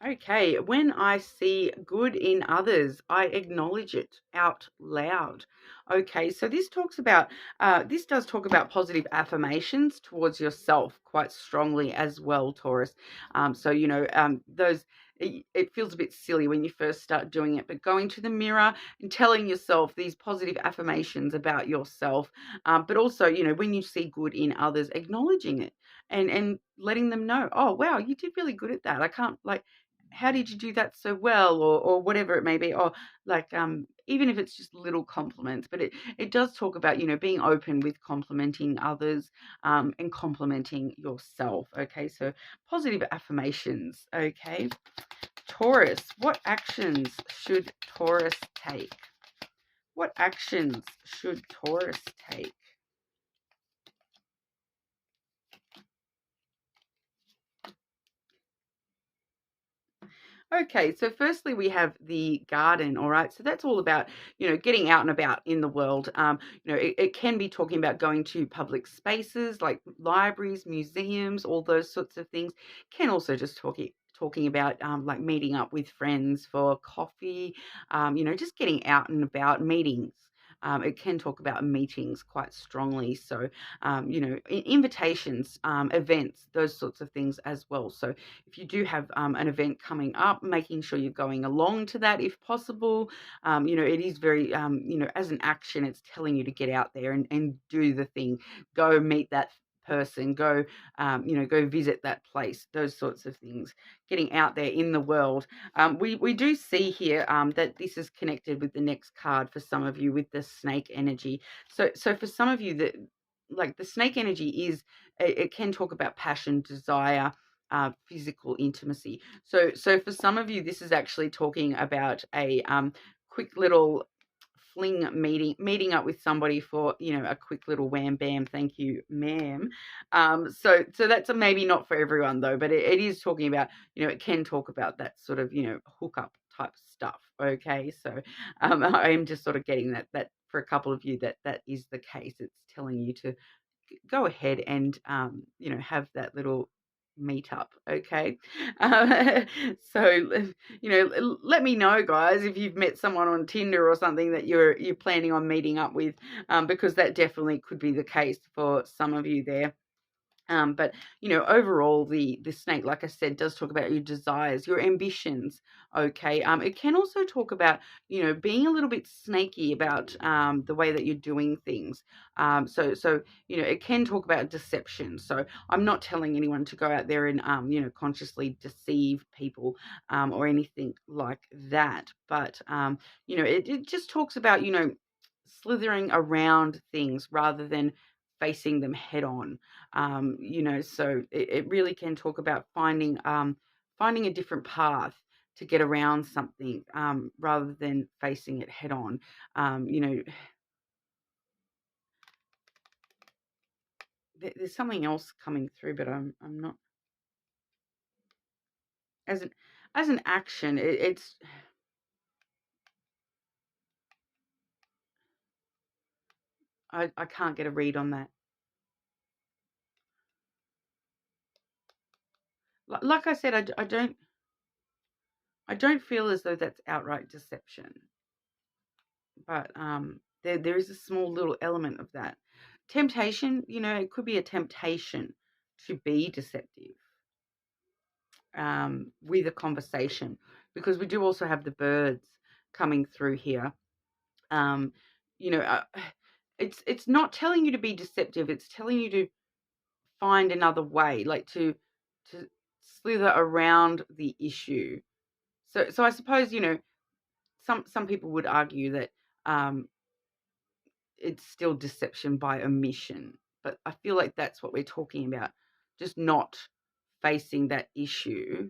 Okay, when I see good in others, I acknowledge it out loud. Okay, so this does talk about positive affirmations towards yourself quite strongly as well, Taurus. So those. It feels a bit silly when you first start doing it, but going to the mirror and telling yourself these positive affirmations about yourself, but also, when you see good in others, acknowledging it and letting them know, oh wow, you did really good at that. I can't, like, how did you do that so well, or whatever it may be, or like, even if it's just little compliments. But it does talk about, being open with complimenting others, and complimenting yourself. Okay, so positive affirmations. Okay, Taurus, what actions should Taurus take? What actions should Taurus take? Okay, so firstly we have the garden, all right? So that's all about, getting out and about in the world. It can be talking about going to public spaces like libraries, museums, all those sorts of things. Can also just talking about, like meeting up with friends for coffee, just getting out and about, meetings. It can talk about meetings quite strongly. So, invitations, events, those sorts of things as well. So if you do have an event coming up, making sure you're going along to that if possible. It is very, as an action, it's telling you to get out there and do the thing, go meet person, go, go visit that place, those sorts of things, getting out there in the world. We do see here that this is connected with the next card for some of you with the snake energy. So for some of you, that like the snake energy is, it can talk about passion, desire, physical intimacy. So for some of you, this is actually talking about a quick little fling meeting up with somebody for, a quick little wham bam, thank you ma'am. So that's maybe not for everyone though, but it is talking about, it can talk about that sort of, hookup type stuff. Okay, so I am just sort of getting that for a couple of you that is the case. It's telling you to go ahead and have that little meetup. Okay. So let me know, guys, if you've met someone on Tinder or something that you're planning on meeting up with, because that definitely could be the case for some of you there. But overall, the snake, like I said, does talk about your desires, your ambitions. Okay. It can also talk about being a little bit snaky about the way that you're doing things. So it can talk about deception. So I'm not telling anyone to go out there and consciously deceive people or anything like that. But it just talks about slithering around things rather than facing them head on. So it really can talk about finding a different path to get around something rather than facing it head on. There's something else coming through, but I'm not, as an action. It's I can't get a read on that. Like I said, I don't feel as though that's outright deception, but there is a small little element of that. Temptation, it could be a temptation to be deceptive with a conversation, because we do also have the birds coming through here. Um, you know, uh, it's not telling you to be deceptive. It's telling you to find another way, like to slither around the issue. So I suppose some people would argue that it's still deception by omission, but I feel like that's what we're talking about, just not facing that issue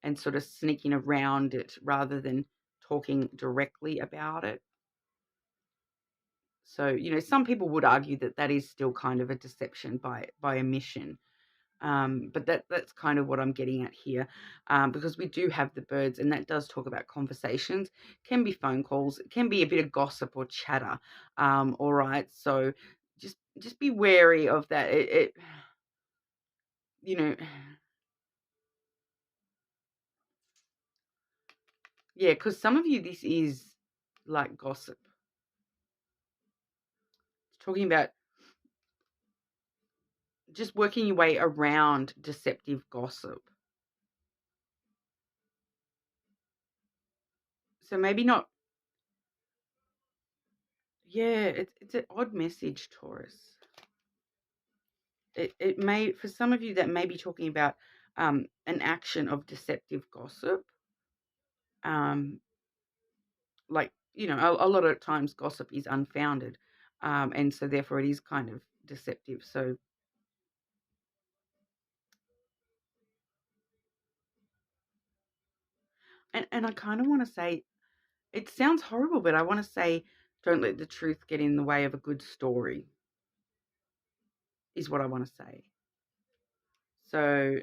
and sort of sneaking around it rather than talking directly about it. So some people would argue that that is still kind of a deception by omission. But that's kind of what I'm getting at here, because we do have the birds, and that does talk about conversations. Can be phone calls, it can be a bit of gossip or chatter. All right, so just be wary of that. It yeah, because some of you, this is like gossip. It's talking about just working your way around deceptive gossip. So maybe not. Yeah, it's an odd message, Taurus. It may, for some of you, that may be talking about an action of deceptive gossip. Like, a lot of times gossip is unfounded, and so therefore it is kind of deceptive. So, and I kind of want to say, it sounds horrible, but I want to say, don't let the truth get in the way of a good story, is what I want to say. So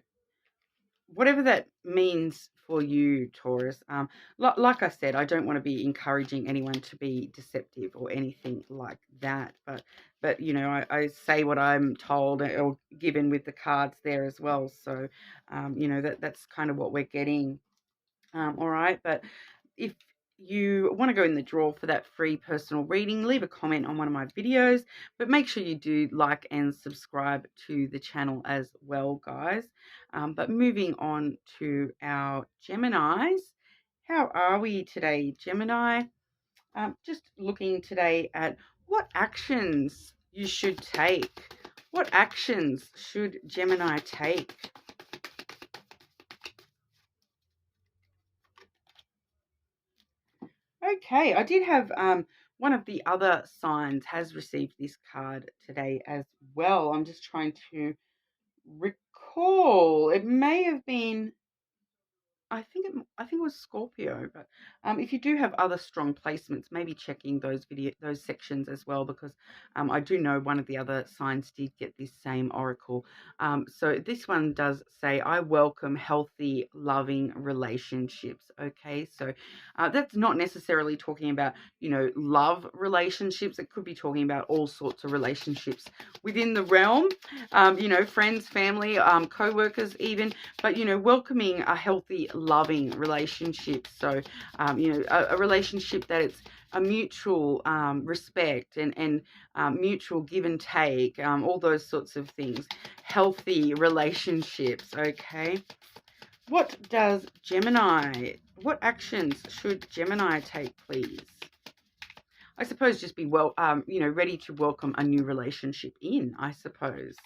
whatever that means for you, Taurus, like I said, I don't want to be encouraging anyone to be deceptive or anything like that, but I say what I'm told or given with the cards there as well. So that's kind of what we're getting. All right, but if you want to go in the draw for that free personal reading, leave a comment on one of my videos, but make sure you do like and subscribe to the channel as well, guys. But moving on to our Geminis. How are we today, Gemini? Just looking today at what actions you should take What actions should Gemini take? Okay, I did have one of the other signs has received this card today as well. I'm just trying to recall. It may have been I think it was Scorpio, but if you do have other strong placements, maybe checking those sections as well, because I do know one of the other signs did get this same oracle. So this one does say, "I welcome healthy, loving relationships." Okay, so that's not necessarily talking about love relationships. It could be talking about all sorts of relationships within the realm. Friends, family, co-workers, even. But welcoming a healthy, loving relationship. So a relationship that it's a mutual respect and mutual give and take, all those sorts of things. Healthy relationships. Okay, what actions should Gemini take, please? I suppose just be ready to welcome a new relationship in, I suppose.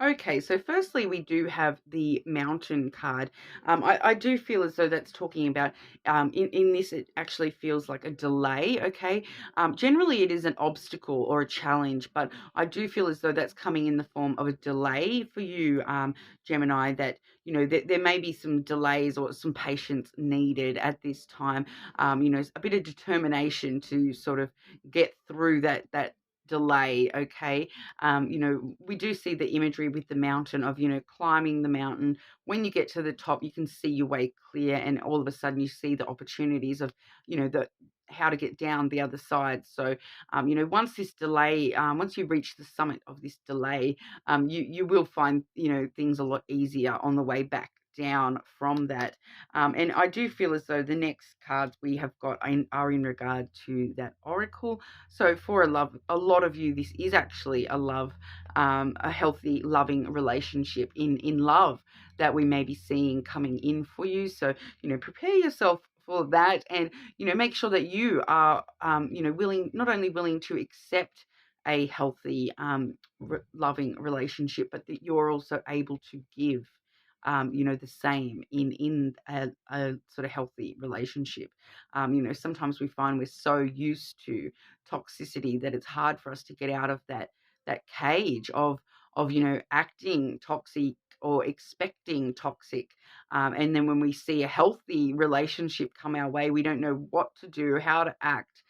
Okay, so firstly, we do have the Mountain card. I do feel as though that's talking about, in this, it actually feels like a delay, okay? Generally, it is an obstacle or a challenge, but I do feel as though that's coming in the form of a delay for you, Gemini, that, there may be some delays or some patience needed at this time. A bit of determination to sort of get through that delay, okay? We do see the imagery with the mountain of, climbing the mountain. When you get to the top, you can see your way clear, and all of a sudden you see the opportunities of, how to get down the other side. So, once this delay, once you reach the summit of this delay, you will find, things a lot easier on the way back down from that. And I do feel as though the next cards we have got are in regard to that oracle. So for a lot of you, this is actually a healthy, loving relationship in love that we may be seeing coming in for you. So, prepare yourself for that, and, make sure that you are, not only willing to accept a healthy, loving relationship, but that you're also able to give, the same in a sort of healthy relationship. Sometimes we find we're so used to toxicity that it's hard for us to get out of that cage of acting toxic or expecting toxic, and then when we see a healthy relationship come our way, we don't know what to do, how to act,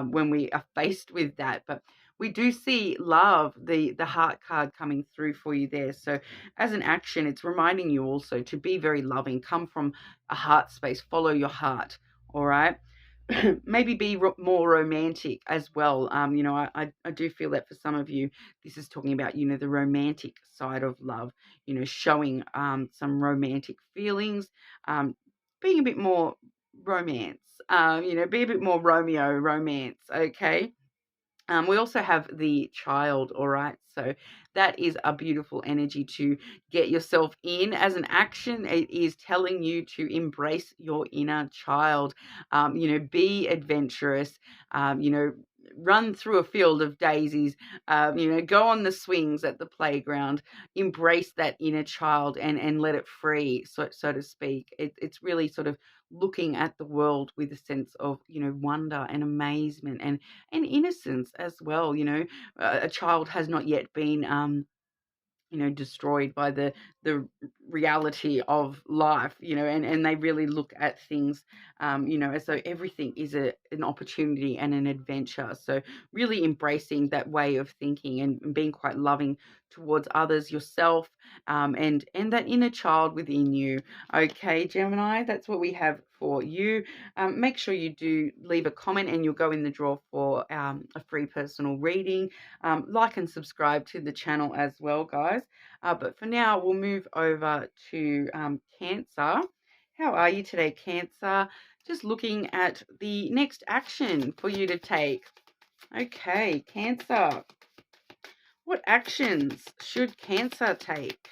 when we are faced with that. But we do see love, the heart card coming through for you there. So as an action, it's reminding you also to be very loving, come from a heart space, follow your heart. All right. Maybe be more romantic as well. I do feel that for some of you, this is talking about, the romantic side of love, showing some romantic feelings, being a bit more romance, be a bit more Romeo romance, okay? We also have the Child, all right? So that is a beautiful energy to get yourself in. As an action, it is telling you to embrace your inner child, be adventurous, run through a field of daisies, go on the swings at the playground, embrace that inner child and let it free, so to speak. It's really sort of looking at the world with a sense of, wonder and amazement and innocence as well. A child has not yet been destroyed by the reality of life, and they really look at things, as though everything is an opportunity and an adventure. So really embracing that way of thinking and being quite loving towards others, yourself, and that inner child within you. Okay, Gemini, that's what we have for you. Make sure you do leave a comment and you'll go in the draw for a free personal reading. Like and subscribe to the channel as well, guys. But for now, we'll move over to Cancer. How are you today, Cancer? Just looking at the next action for you to take. Okay, Cancer. What actions should Cancer take?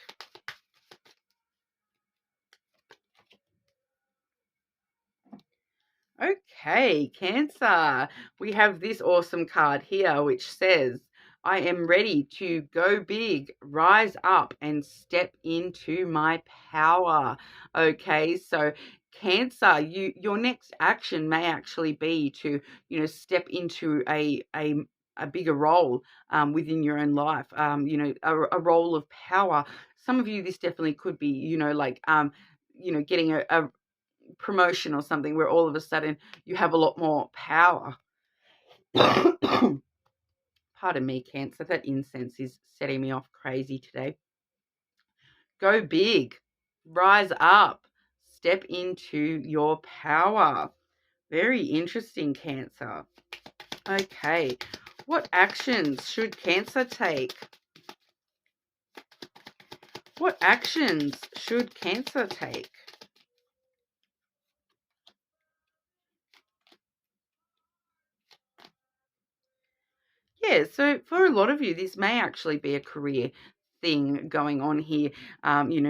Okay, Cancer. We have this awesome card here which says, I am ready to go big, rise up, and step into my power. Okay, so Cancer, your next action may actually be to, step into a bigger role within your own life. A role of power. Some of you, this definitely could be, getting a promotion or something where all of a sudden you have a lot more power. Pardon me, Cancer. That incense is setting me off crazy today. Go big, rise up, step into your power. Very interesting, Cancer. Okay, what actions should Cancer take? What actions should Cancer take? Yeah, so for a lot of you, this may actually be a career thing going on here,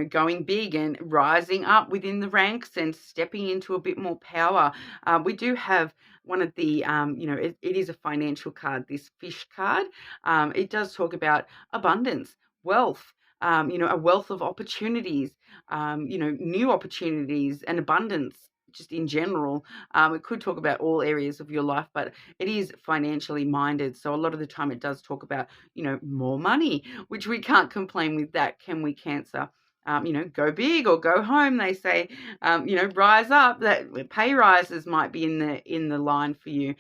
going big and rising up within the ranks and stepping into a bit more power. We do have one of the, it is a financial card, this fish card. It does talk about abundance, wealth, a wealth of opportunities, new opportunities and abundance just in general. It could talk about all areas of your life, but it is financially minded. So a lot of the time it does talk about, more money, which we can't complain with that, can we, Cancer? Go big or go home, they say. Rise up. That pay rises might be in the line for you.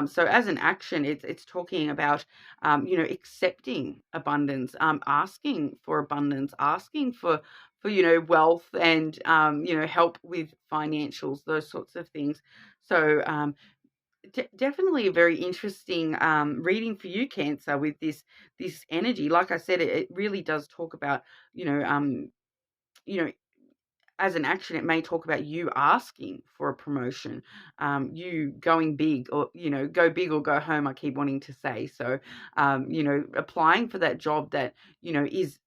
So as an action, it's talking about, accepting abundance, asking for abundance, asking for wealth and, help with financials, those sorts of things. So definitely a very interesting reading for you, Cancer, with this energy. Like I said, it really does talk about, you know, as an action, it may talk about you asking for a promotion, you going big, or, go big or go home, I keep wanting to say. So, applying for that job that, is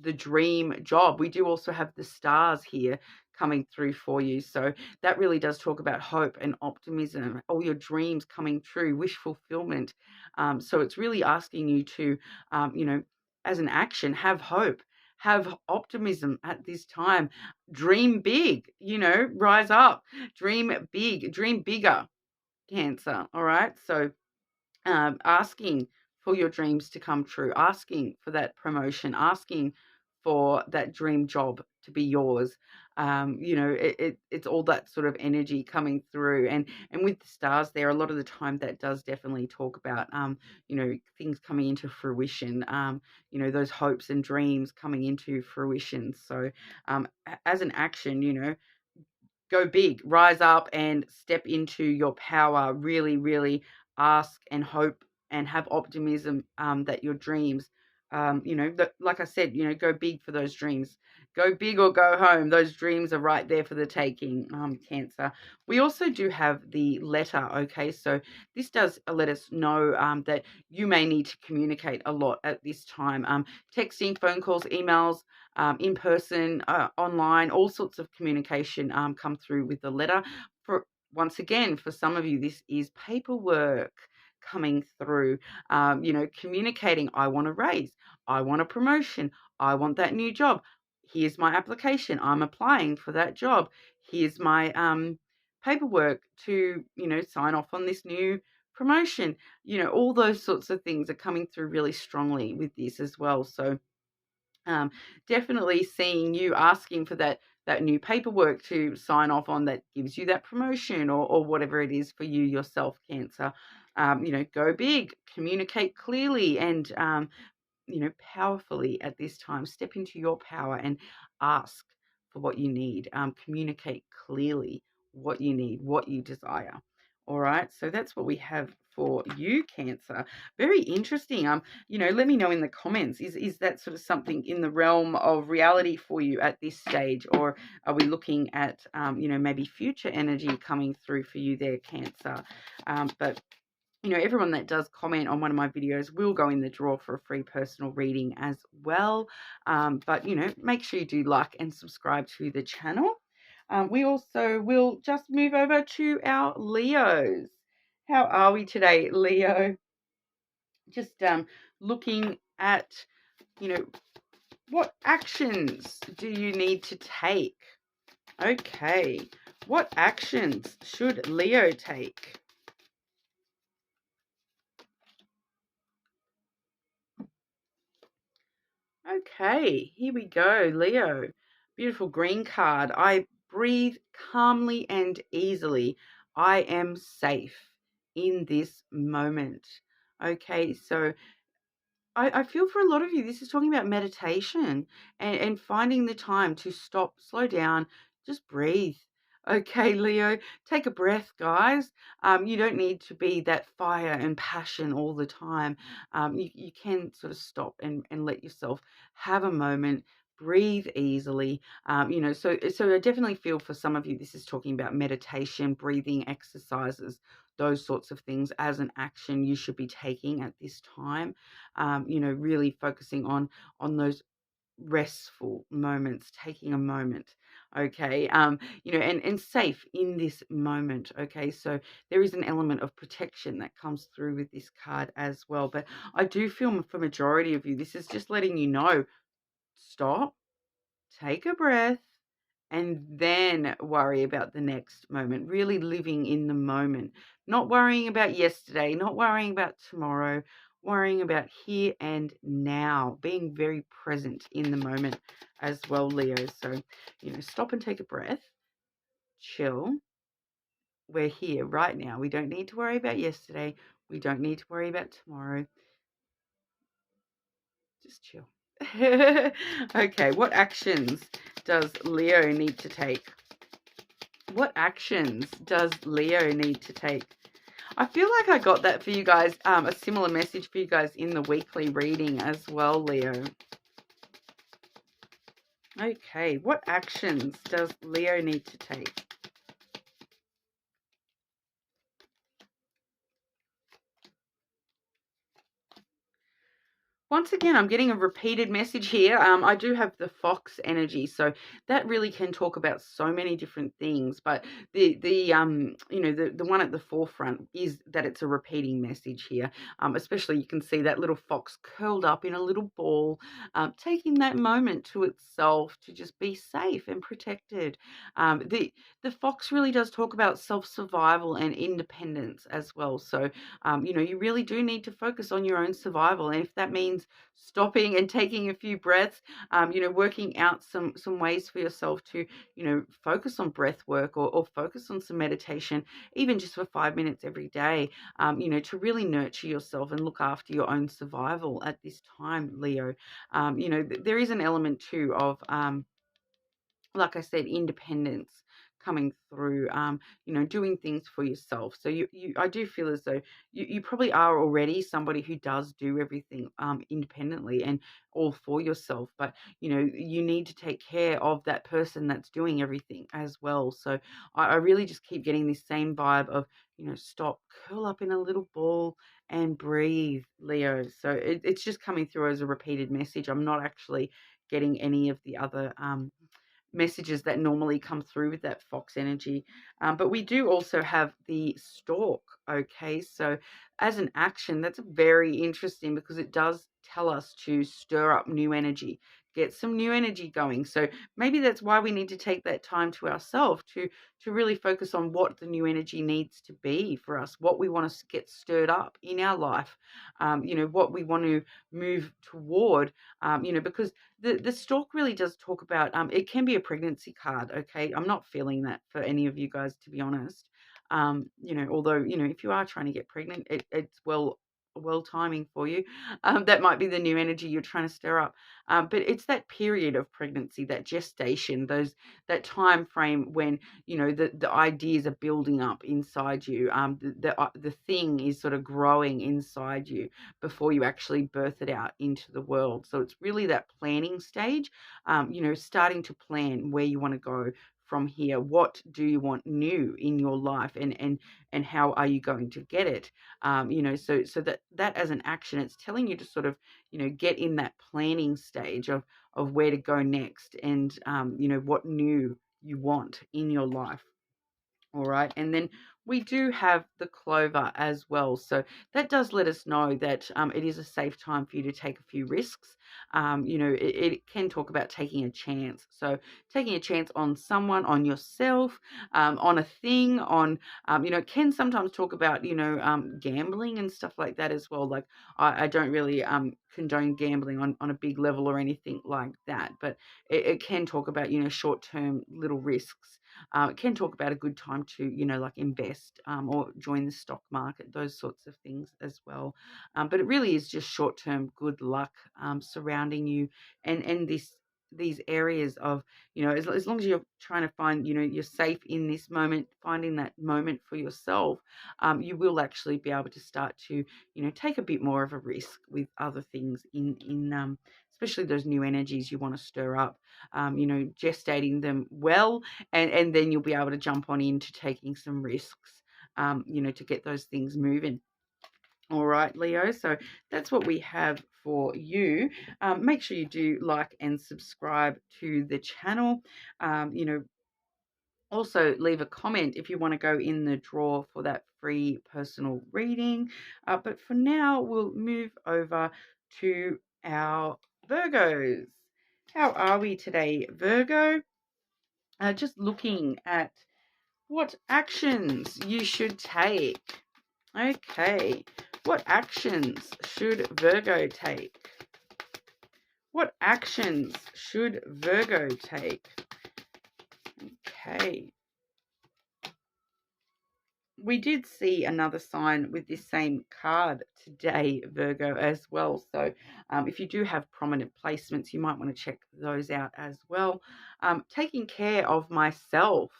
the dream job. We do also have the stars here coming through for you. So that really does talk about hope and optimism, all your dreams coming true, wish fulfillment. So it's really asking you to, as an action, have hope, have optimism at this time. Dream big, rise up, dream big, dream bigger, Cancer. All right. So asking for your dreams to come true, asking for that promotion, asking for that dream job to be yours. It's all that sort of energy coming through, and with the stars there, a lot of the time that does definitely talk about, things coming into fruition. Those hopes and dreams coming into fruition. So, as an action, go big, rise up and step into your power. Really, really ask and hope and have optimism, that your dreams, like I said, go big for those dreams. Go big or go home. Those dreams are right there for the taking, Cancer. We also do have the letter, okay? So this does let us know that you may need to communicate a lot at this time. Texting, phone calls, emails, in person, online, all sorts of communication come through with the letter. Once again, for some of you, this is paperwork coming through, communicating, I want a raise, I want a promotion, I want that new job. Here's my application. I'm applying for that job. Here's my paperwork to, sign off on this new promotion. All those sorts of things are coming through really strongly with this as well. So definitely seeing you asking for that new paperwork to sign off on that gives you that promotion, or whatever it is for you yourself, Cancer. Go big, communicate clearly and, powerfully at this time. Step into your power and ask for what you need. Communicate clearly what you need, what you desire. All right, so that's what we have for you, Cancer. Very interesting. Let me know in the comments. Is that sort of something in the realm of reality for you at this stage, or are we looking at, maybe future energy coming through for you there, Cancer? But everyone that does comment on one of my videos will go in the draw for a free personal reading as well. But, make sure you do like and subscribe to the channel. We also will just move over to our Leos. How are we today, Leo? Just looking at, you know, what actions do you need to take? Okay, what actions should Leo take? Okay, here we go, Leo. Beautiful green card. I breathe calmly and easily. I am safe in this moment. Okay, so I feel for a lot of you, this is talking about meditation and finding the time to stop, slow down, just breathe. Okay, Leo, take a breath, guys. You don't need to be that fire and passion all the time. You can sort of stop and let yourself have a moment, breathe easily. So I definitely feel for some of you, this is talking about meditation, breathing exercises, those sorts of things as an action you should be taking at this time. Really focusing on those restful moments, taking a moment, okay, and safe in this moment, okay. So there is an element of protection that comes through with this card as well. But I do feel for majority of you, this is just letting you know, stop, take a breath, and then worry about the next moment, really living in the moment, not worrying about yesterday, not worrying about tomorrow, worrying about here and now, being very present in the moment as well, Leo. So, stop and take a breath, chill. We're here right now. We don't need to worry about yesterday. We don't need to worry about tomorrow. Just chill. Okay, what actions does Leo need to take? What actions does Leo need to take? I feel like I got that for you guys, a similar message for you guys in the weekly reading as well, Leo. Okay, what actions does Leo need to take? Once again, I'm getting a repeated message here. I do have the fox energy, so that really can talk about so many different things. But the one at the forefront is that it's a repeating message here. Especially you can see that little fox curled up in a little ball, taking that moment to itself to just be safe and protected. The fox really does talk about self-survival and independence as well. So you really do need to focus on your own survival, and if that means stopping and taking a few breaths, working out some ways for yourself to, focus on breath work, or focus on some meditation, even just for 5 minutes every day, to really nurture yourself and look after your own survival at this time, Leo. There is an element too of, like I said, independence coming through, doing things for yourself. So I do feel as though you probably are already somebody who does do everything independently and all for yourself, but you need to take care of that person that's doing everything as well. So I really just keep getting this same vibe of, stop, curl up in a little ball and breathe, Leo. So it's just coming through as a repeated message. I'm not actually getting any of the other messages that normally come through with that fox energy. But we do also have the stork. Okay, so as an action, that's very interesting because it does tell us to stir up new energy, get some new energy going. So maybe that's why we need to take that time to ourselves to really focus on what the new energy needs to be for us, what we want to get stirred up in our life, what we want to move toward, because the stork really does talk about, it can be a pregnancy card, okay? I'm not feeling that for any of you guys, to be honest. Although, if you are trying to get pregnant, it's well timing for you. That might be the new energy you're trying to stir up. But it's that period of pregnancy, that gestation, that time frame when, the ideas are building up inside you. The thing is sort of growing inside you before you actually birth it out into the world. So it's really that planning stage, starting to plan where you want to go from here. What do you want new in your life, and how are you going to get it? So that as an action, it's telling you to sort of, get in that planning stage of where to go next, and what new you want in your life. All right. And then we do have the clover as well. So that does let us know that it is a safe time for you to take a few risks. It can talk about taking a chance. So taking a chance on someone, on yourself, on a thing, it can sometimes talk about, gambling and stuff like that as well. Like I don't really condone gambling on a big level or anything like that. But it can talk about, short-term little risks. It can talk about a good time to, like invest or join the stock market, those sorts of things as well. But it really is just short-term good luck surrounding you and these areas of, as long as you're trying to find, you're safe in this moment, finding that moment for yourself, you will actually be able to start to, take a bit more of a risk with other things in especially those new energies you want to stir up, gestating them well, and then you'll be able to jump on into taking some risks, to get those things moving. All right, Leo, so that's what we have for you. Make sure you do like and subscribe to the channel. Also leave a comment if you want to go in the draw for that free personal reading. But for now, we'll move over to our Virgos. How are we today, Virgo? Just looking at what actions you should take. Okay, what actions should Virgo take? What actions should Virgo take? Okay. We did see another sign with this same card today, Virgo, as well. So if you do have prominent placements, you might want to check those out as well. Taking care of myself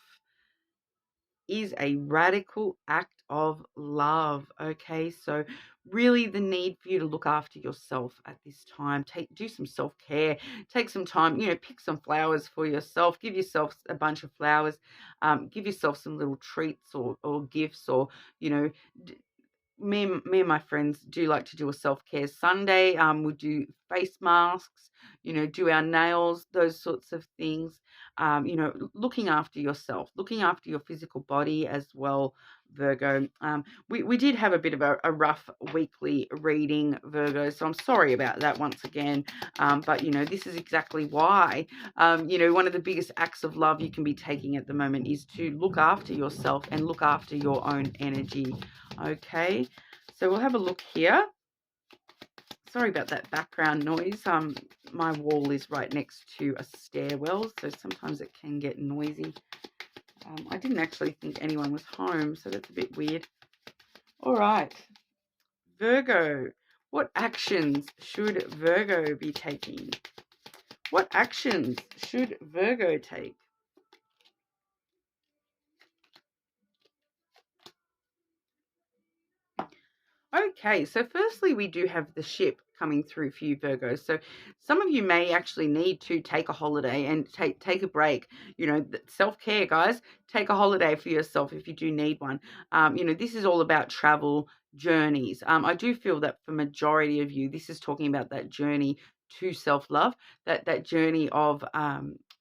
is a radical act of love. Okay, so really the need for you to look after yourself at this time. Do some self-care, take some time, pick some flowers for yourself, give yourself a bunch of flowers, give yourself some little treats or gifts, or me and my friends do like to do a self-care Sunday. We do face masks, do our nails, those sorts of things. Looking after yourself, looking after your physical body as well, Virgo. We did have a bit of a rough weekly reading, Virgo, so I'm sorry about that once again. But this is exactly why. One of the biggest acts of love you can be taking at the moment is to look after yourself and look after your own energy. Okay, so we'll have a look here. Sorry about that background noise. My wall is right next to a stairwell, so sometimes it can get noisy. I didn't actually think anyone was home, so that's a bit weird. All right, Virgo. What actions should Virgo be taking? What actions should Virgo take? Okay, so firstly, we do have the ship coming through for you, Virgo. So some of you may actually need to take a holiday and take a break. Self-care, guys. Take a holiday for yourself if you do need one. This is all about travel journeys. I do feel that for majority of you, this is talking about that journey to self-love, that journey of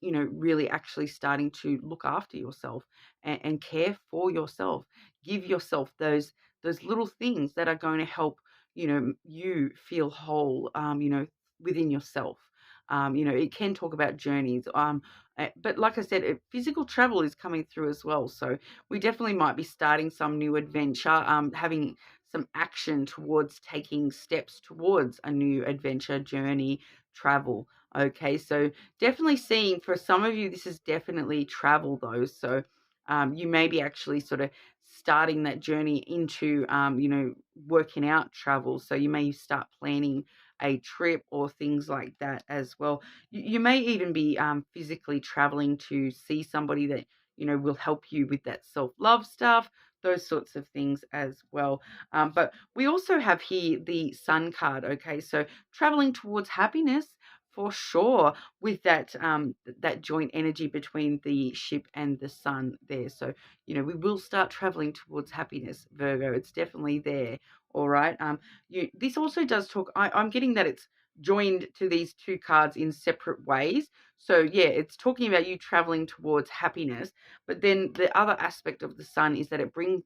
really actually starting to look after yourself and care for yourself. Give yourself those little things that are going to help, you feel whole, within yourself. It can talk about journeys. But like I said, physical travel is coming through as well. So we definitely might be starting some new adventure, having some action towards taking steps towards a new adventure, journey, travel. Okay, so definitely seeing, for some of you, this is definitely travel though. So you may be actually sort of starting that journey into, working out travel. So you may start planning a trip or things like that as well. You may even be physically traveling to see somebody that, will help you with that self-love stuff, those sorts of things as well. But we also have here the Sun card, okay? So traveling towards happiness for sure, with that that joint energy between the ship and the sun there. So, we will start traveling towards happiness, Virgo. It's definitely there. All right. This also does talk, I'm getting that it's joined to these two cards in separate ways. So yeah, it's talking about you traveling towards happiness, but then the other aspect of the sun is that it brings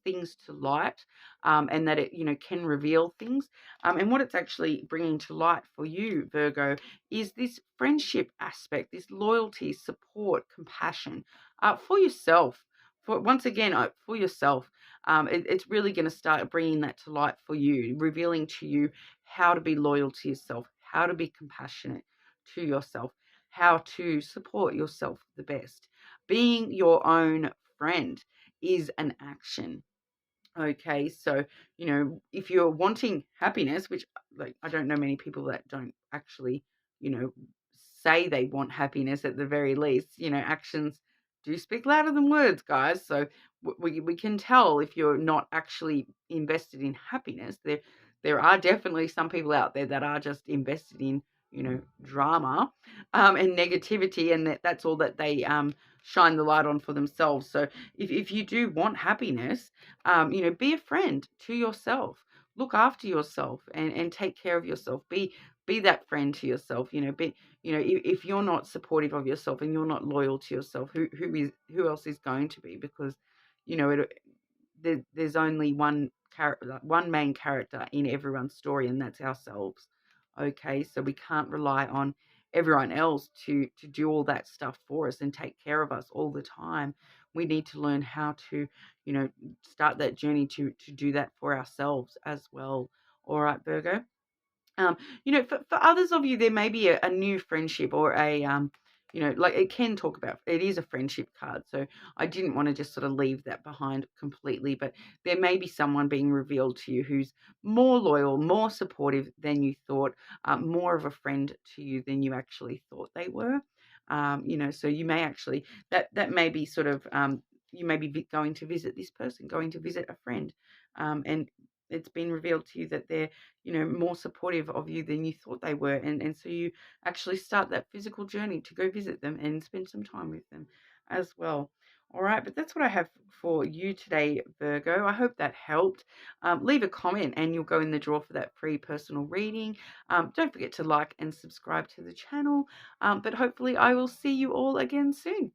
things to light, and that it, can reveal things. And what it's actually bringing to light for you, Virgo, is this friendship aspect, this loyalty, support, compassion, for yourself. For once again, for yourself. It's really going to start bringing that to light for you, revealing to you how to be loyal to yourself, how to be compassionate to yourself, how to support yourself the best. Being your own friend is an action. Okay, so, if you're wanting happiness, which, like, I don't know many people that don't actually, you know, say they want happiness at the very least. Actions do speak louder than words, guys. So we can tell if you're not actually invested in happiness. There are definitely some people out there that are just invested in, drama, and negativity, and that's all that they shine the light on for themselves. So if you do want happiness, be a friend to yourself. Look after yourself and take care of yourself. Be that friend to yourself. If you're not supportive of yourself and you're not loyal to yourself, who else is going to be? Because there's only one main character in everyone's story, and that's ourselves. Okay, so we can't rely on everyone else to do all that stuff for us and take care of us all the time. We need to learn how to, start that journey to do that for ourselves as well. All right, Virgo. Um, for others of you, there may be a new friendship or like it can talk about, it is a friendship card. So I didn't want to just sort of leave that behind completely, but there may be someone being revealed to you who's more loyal, more supportive than you thought, more of a friend to you than you actually thought they were. So you may actually, that may be sort of, you may be going to visit this person, going to visit a friend, and it's been revealed to you that they're, more supportive of you than you thought they were. And so you actually start that physical journey to go visit them and spend some time with them as well. All right, but that's what I have for you today, Virgo. I hope that helped. Leave a comment and you'll go in the draw for that free personal reading. Don't forget to like and subscribe to the channel. But hopefully I will see you all again soon.